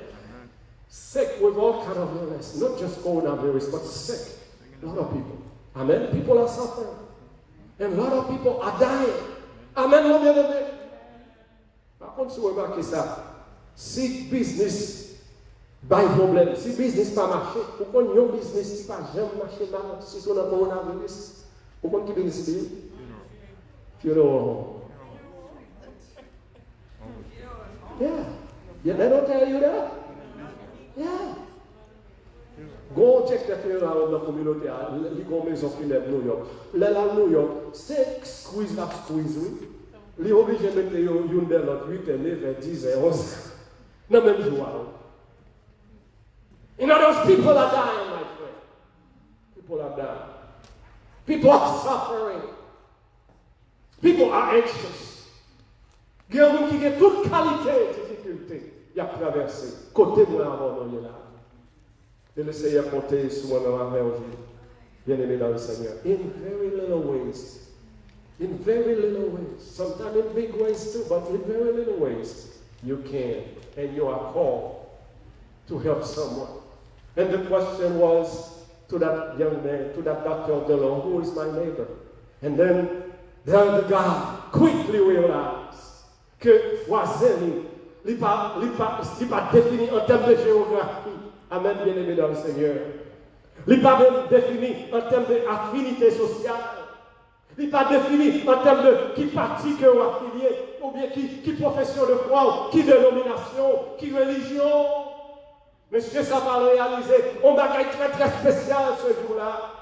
Sick with all kind of illness. Not just coronavirus, but sick. A lot of people. Amen? People are suffering. And a lot of people are dying. Amen, mon bien-aimé. Par contre, si vous remarquez ça, si business pas de problème, si business pas marché, pourquoi il y a un business qui pas jamais marché mal, si on a un coronavirus, pourquoi qui bénéficie? Funeral. Yeah. Yeah, they don't tell you that. Yeah. Go check the funeral dans la communauté, les grandes maisons funèbres New York. Là, New York, c'est squeeze, oui. Les obligés de mettre une de l'autre 8 et 9, 10 et 11. Dans le même jour. You know, those people are dying, my friend. People are dying. People are suffering. People are anxious. Il y a des gens qui ont toute qualité de difficulté. Il y a traversé. Côté moi avant, non, il est là. Et le Seigneur compter sur moi-même avec aujourd'hui. Bien-aimé dans le Seigneur. In very little ways. In very little ways. Sometimes in big ways too, but in very little ways. You can. And you are called to help someone. And the question was to that young man, to that doctor of the law, who is my neighbor? And then the guy quickly realized que voisin, il n'est pas défini en termes de géographie. Amen, bien-aimé dans le Seigneur. Il n'est pas même défini en termes d'affinité sociale. Il n'est pas défini en termes de qui parti que ou affilié, ou bien qui profession de foi, qui dénomination, qui religion. Monsieur, ça va réaliser un bagage très très spécial ce jour-là.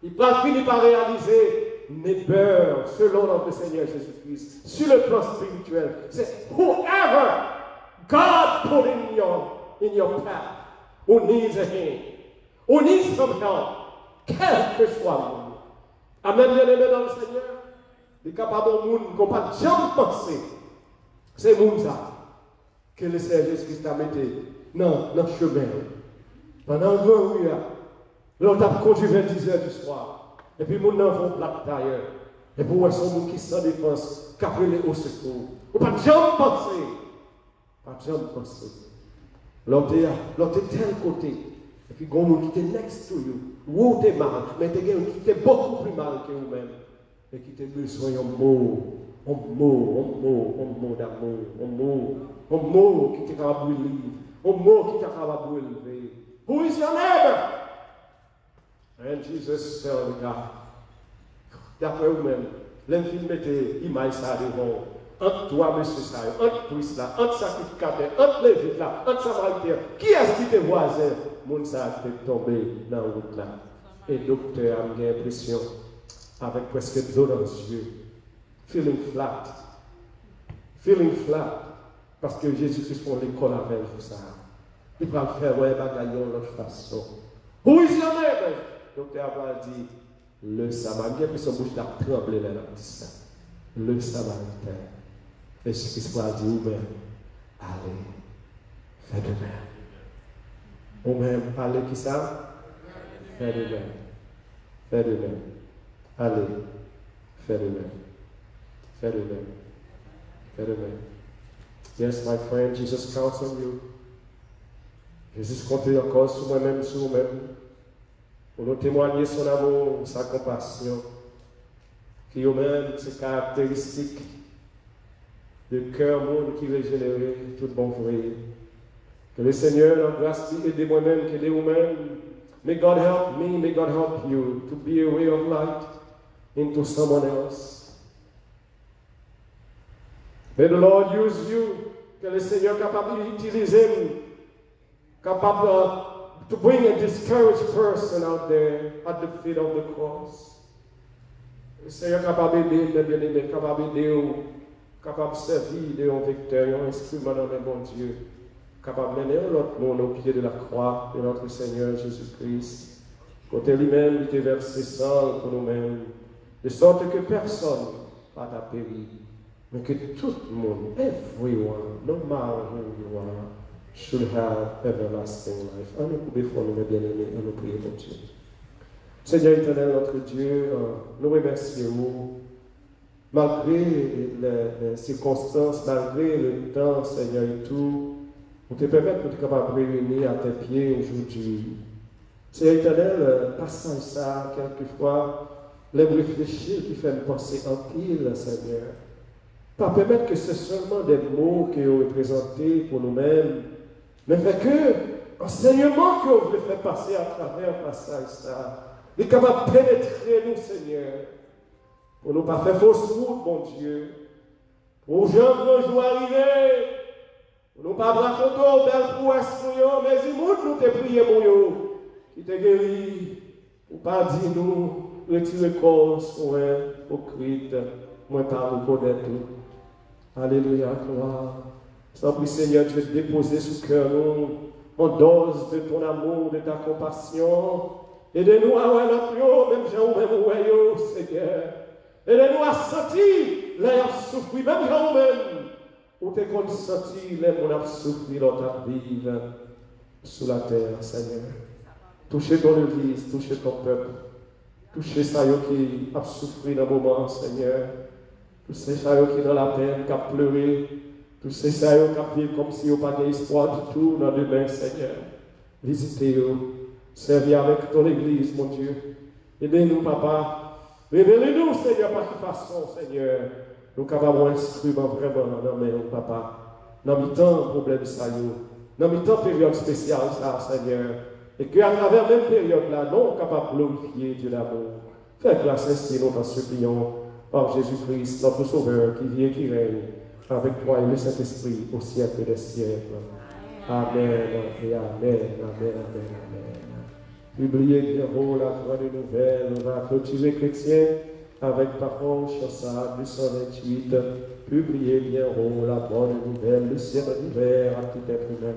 Il va finir par réaliser mes beurs selon notre Seigneur Jésus-Christ. Sur le plan spirituel, c'est whoever God put in your path, who needs a hand, who needs some help, quel que soit le monde. Amen, bien-aimé dans le Seigneur. Il est capable de monde qu'on ne peut jamais penser. C'est le monde ça que le Seigneur Jésus-Christ a mis dans le chemin. Pendant le grand oui, l'on t'a conduit vers 10h du soir. Et puis, mon enfant plat d'ailleurs. Et pour voir son monde qui sans défense, qui appelé au secours. On ne peut jamais penser. Pas jamais penser. L'autre est tel côté. Et puis, il y a un monde qui est next to you. Ou tu es mal, mais il y a un qui est beaucoup plus mal que vous-même. Et qui t'a besoin d'un mot. Un mot d'amour. Un mot qui t'a capable de brûler. Un mot qui t'a capable de brûler. Who is your neighbor? And Jesus tell the guy, d'après vous-même, l'infime mettait l'image ça devant. Entre toi, monsieur Sayo, entre Christ là, entre sacrificateur, entre Lévite là, entre Samaritaire, qui est-ce qui te voisin? Mon ça est tombé dans la route là. Et le docteur a eu l'impression, avec presque d'eau dans les yeux, feeling flat, parce que Jésus-Christ font l'école avec vous ça. Il va faire ouais bagaille de l'autre façon. Who is your neighbor? Le docteur a dit, le Samaritain, puis son bouche a tremblé là, dit ça. Le Samaritain. Et Jésus-Christ a dit, ou même, allez, fais de même. Ou même, allez, qui ça? Fais de même. Fais de même. Allez, fais de même. Fais de même. Fais de même. Yes, my friend, Jesus counts on you. Jésus compte encore sur moi-même, sur vous-même, pour nous témoigner son amour, sa compassion, qui eux-mêmes, ses caractéristiques de cœur monde qui régénéré, tout bon vrai. Que le Seigneur, en grâce, aide moi-même, qu'aide vous-même. May God help me, may God help you to be a way of light into someone else. May the Lord use you, que le Seigneur capable d'utiliser, capable to bring a discouraged person out there at the feet of the cross. Le Seigneur capable d'aider, bien-aimé, capable d'aider, capable de servir de un vecteur, un instrument dans le bon Dieu, capable de mener l'autre monde au pied de la croix de notre Seigneur Jésus-Christ. Côté lui-même, il était versé sang pour nous-mêmes, de sorte que personne ne va périr, mais que tout le monde, everyone, no matter who you are, should have everlasting life. On nous couper fort, nous bien-aimés, on nous prie pour Dieu. Seigneur éternel, notre Dieu, nous remercions, malgré les circonstances, malgré le temps, Seigneur, et tout, pour te permettre de être capable de réunir à tes pieds aujourd'hui. Seigneur éternel, passant ça, quelquefois, les réfléchir qui fait me penser en pile, Seigneur. Pas permettre que ce seulement des mots qui ont représentés pour nous-mêmes, mais fait que enseignement que vous voulez faire passer à travers passage ça. Il est capable de pénétrer nous, Seigneur, pour ne pas faire fausse route, mon Dieu. Pour Jean grand jour arriver, pour ne pas raconter belle prouesse pour mais il nous te prier pour eux, qui te guérit, pour pas dire nous, retirer cause, au Christ, moi pas vous connaître tout. Alléluia, gloire. Sans plus, Seigneur, je vais te déposer sous cœur nous, en dose de ton amour, de ta compassion. Aidez-nous à voir notre yo, même gens même yo, Seigneur. Aidez-nous à sentir les souffrir, même gens même. Où t'es qu'on sentir les mon a souffrir dans ta vie sous la terre, Seigneur. Touchez ton église, touchez ton peuple. Touchez ça qui a souffert dans le moment, Seigneur. Touchez ça qui dans la peine, qui a pleuré. Touchez ça qui a vécu comme si on n'avait pas d'espoir du tout dans demain, Seigneur. Visitez-vous. Servis avec ton église, mon Dieu. Aidez-nous, papa. Révélez-nous, Seigneur, par quelle façon, Seigneur. Nous sommes capables d'instrument vraiment dans mes papa. Dans le temps, problème ça, dans le temps, période spéciale, ça, Seigneur. Et qu'à travers la même période-là, nous sommes capables de glorifier Dieu d'amour. Fais grâce ainsi, nous t'en supplions, par Jésus-Christ, notre Sauveur, qui vit et qui règne, avec toi et le Saint-Esprit, au siècle des siècles. Amen, et amen, amen, amen, amen. Publiez bien haut la grande nouvelle, on va clôturer chrétien avec parole Chassade 228. Publiez bien haut la bonne nouvelle, le ciel d'hiver à tout être humain.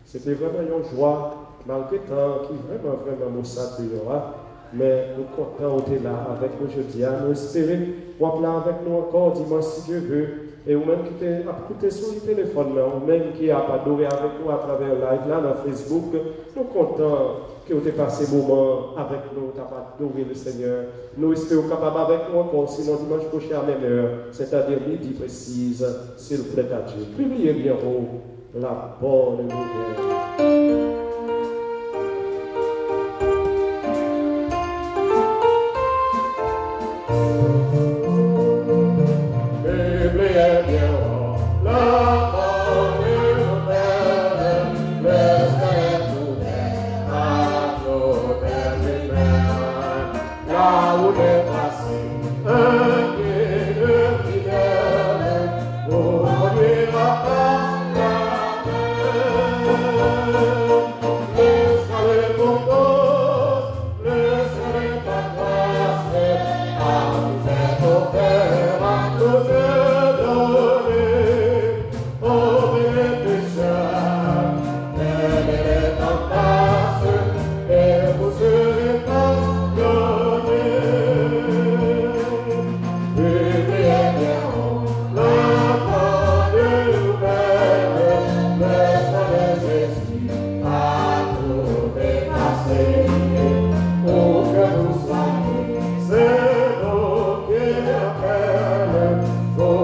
C'était vraiment une joie, malgré temps qui vraiment nous saluera. Mais nous comptons être là avec nous aujourd'hui. Nous espérons être là avec nous encore dimanche si Dieu veut. Et vous-même qui avez écouté sur le téléphone, ou même qui a adoré avec nous à travers live là dans Facebook, nous comptons que vous avez passé un moment avec nous, tu as adoré le Seigneur. Nous espérons capable avec nous encore, sinon dimanche prochain à la même heure, c'est-à-dire midi précise, s'il vous plaît à Dieu. Publiez bien haut la bonne nouvelle. Oh,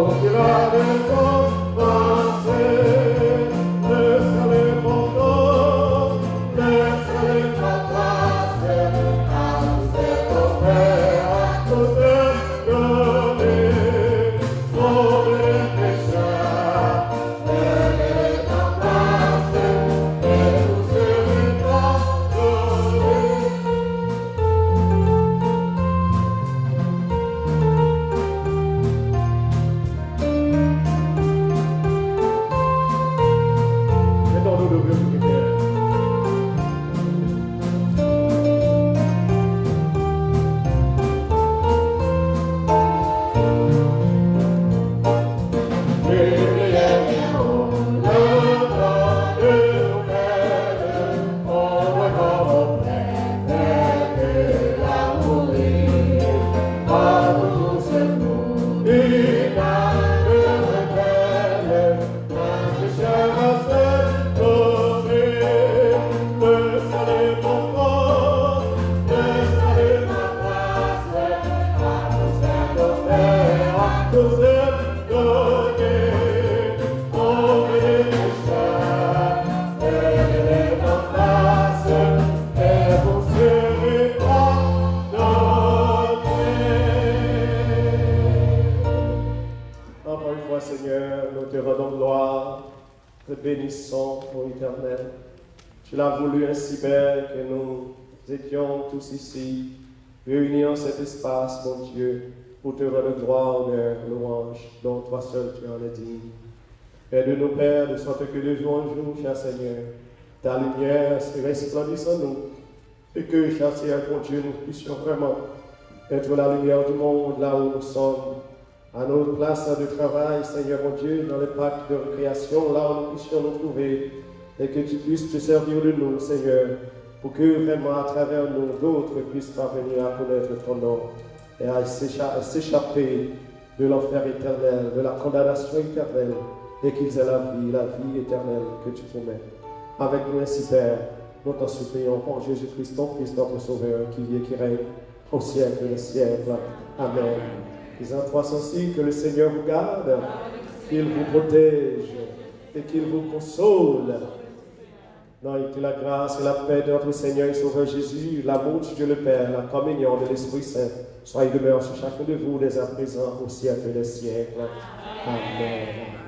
Seigneur, nous te rendons gloire, te bénissons, ô Éternel. Tu l'as voulu ainsi belle que nous étions tous ici, réunis en cet espace, mon Dieu, pour te rendre gloire, honneur, louange, dont toi seul tu en es digne. Aide-nous, Père, de sorte que de jour en jour, cher Seigneur, ta lumière se resplendisse en nous, et que, cher Seigneur, mon Dieu, nous puissions vraiment être la lumière du monde là où nous sommes, à notre place de travail, Seigneur mon Dieu, dans le parc de récréation, là où nous puissions nous trouver, et que tu puisses te servir de nous, Seigneur, pour que vraiment à travers nous, d'autres puissent parvenir à connaître ton nom et à s'échapper de l'enfer éternel, de la condamnation éternelle, et qu'ils aient la vie éternelle que tu promets. Avec nous ainsi, Père, nous t'en supplions, en Jésus-Christ, ton Fils, notre Sauveur, qui vit et qui règne au siècle des siècles. Amen. Disant 306, que le Seigneur vous garde, qu'il vous protège et qu'il vous console. Non, et que la grâce et la paix de notre Seigneur et Sauveur Jésus, l'amour de Dieu le Père, la communion de l'Esprit Saint, soient et demeurent sur chacun de vous dès à présent au siècle des siècles. Amen.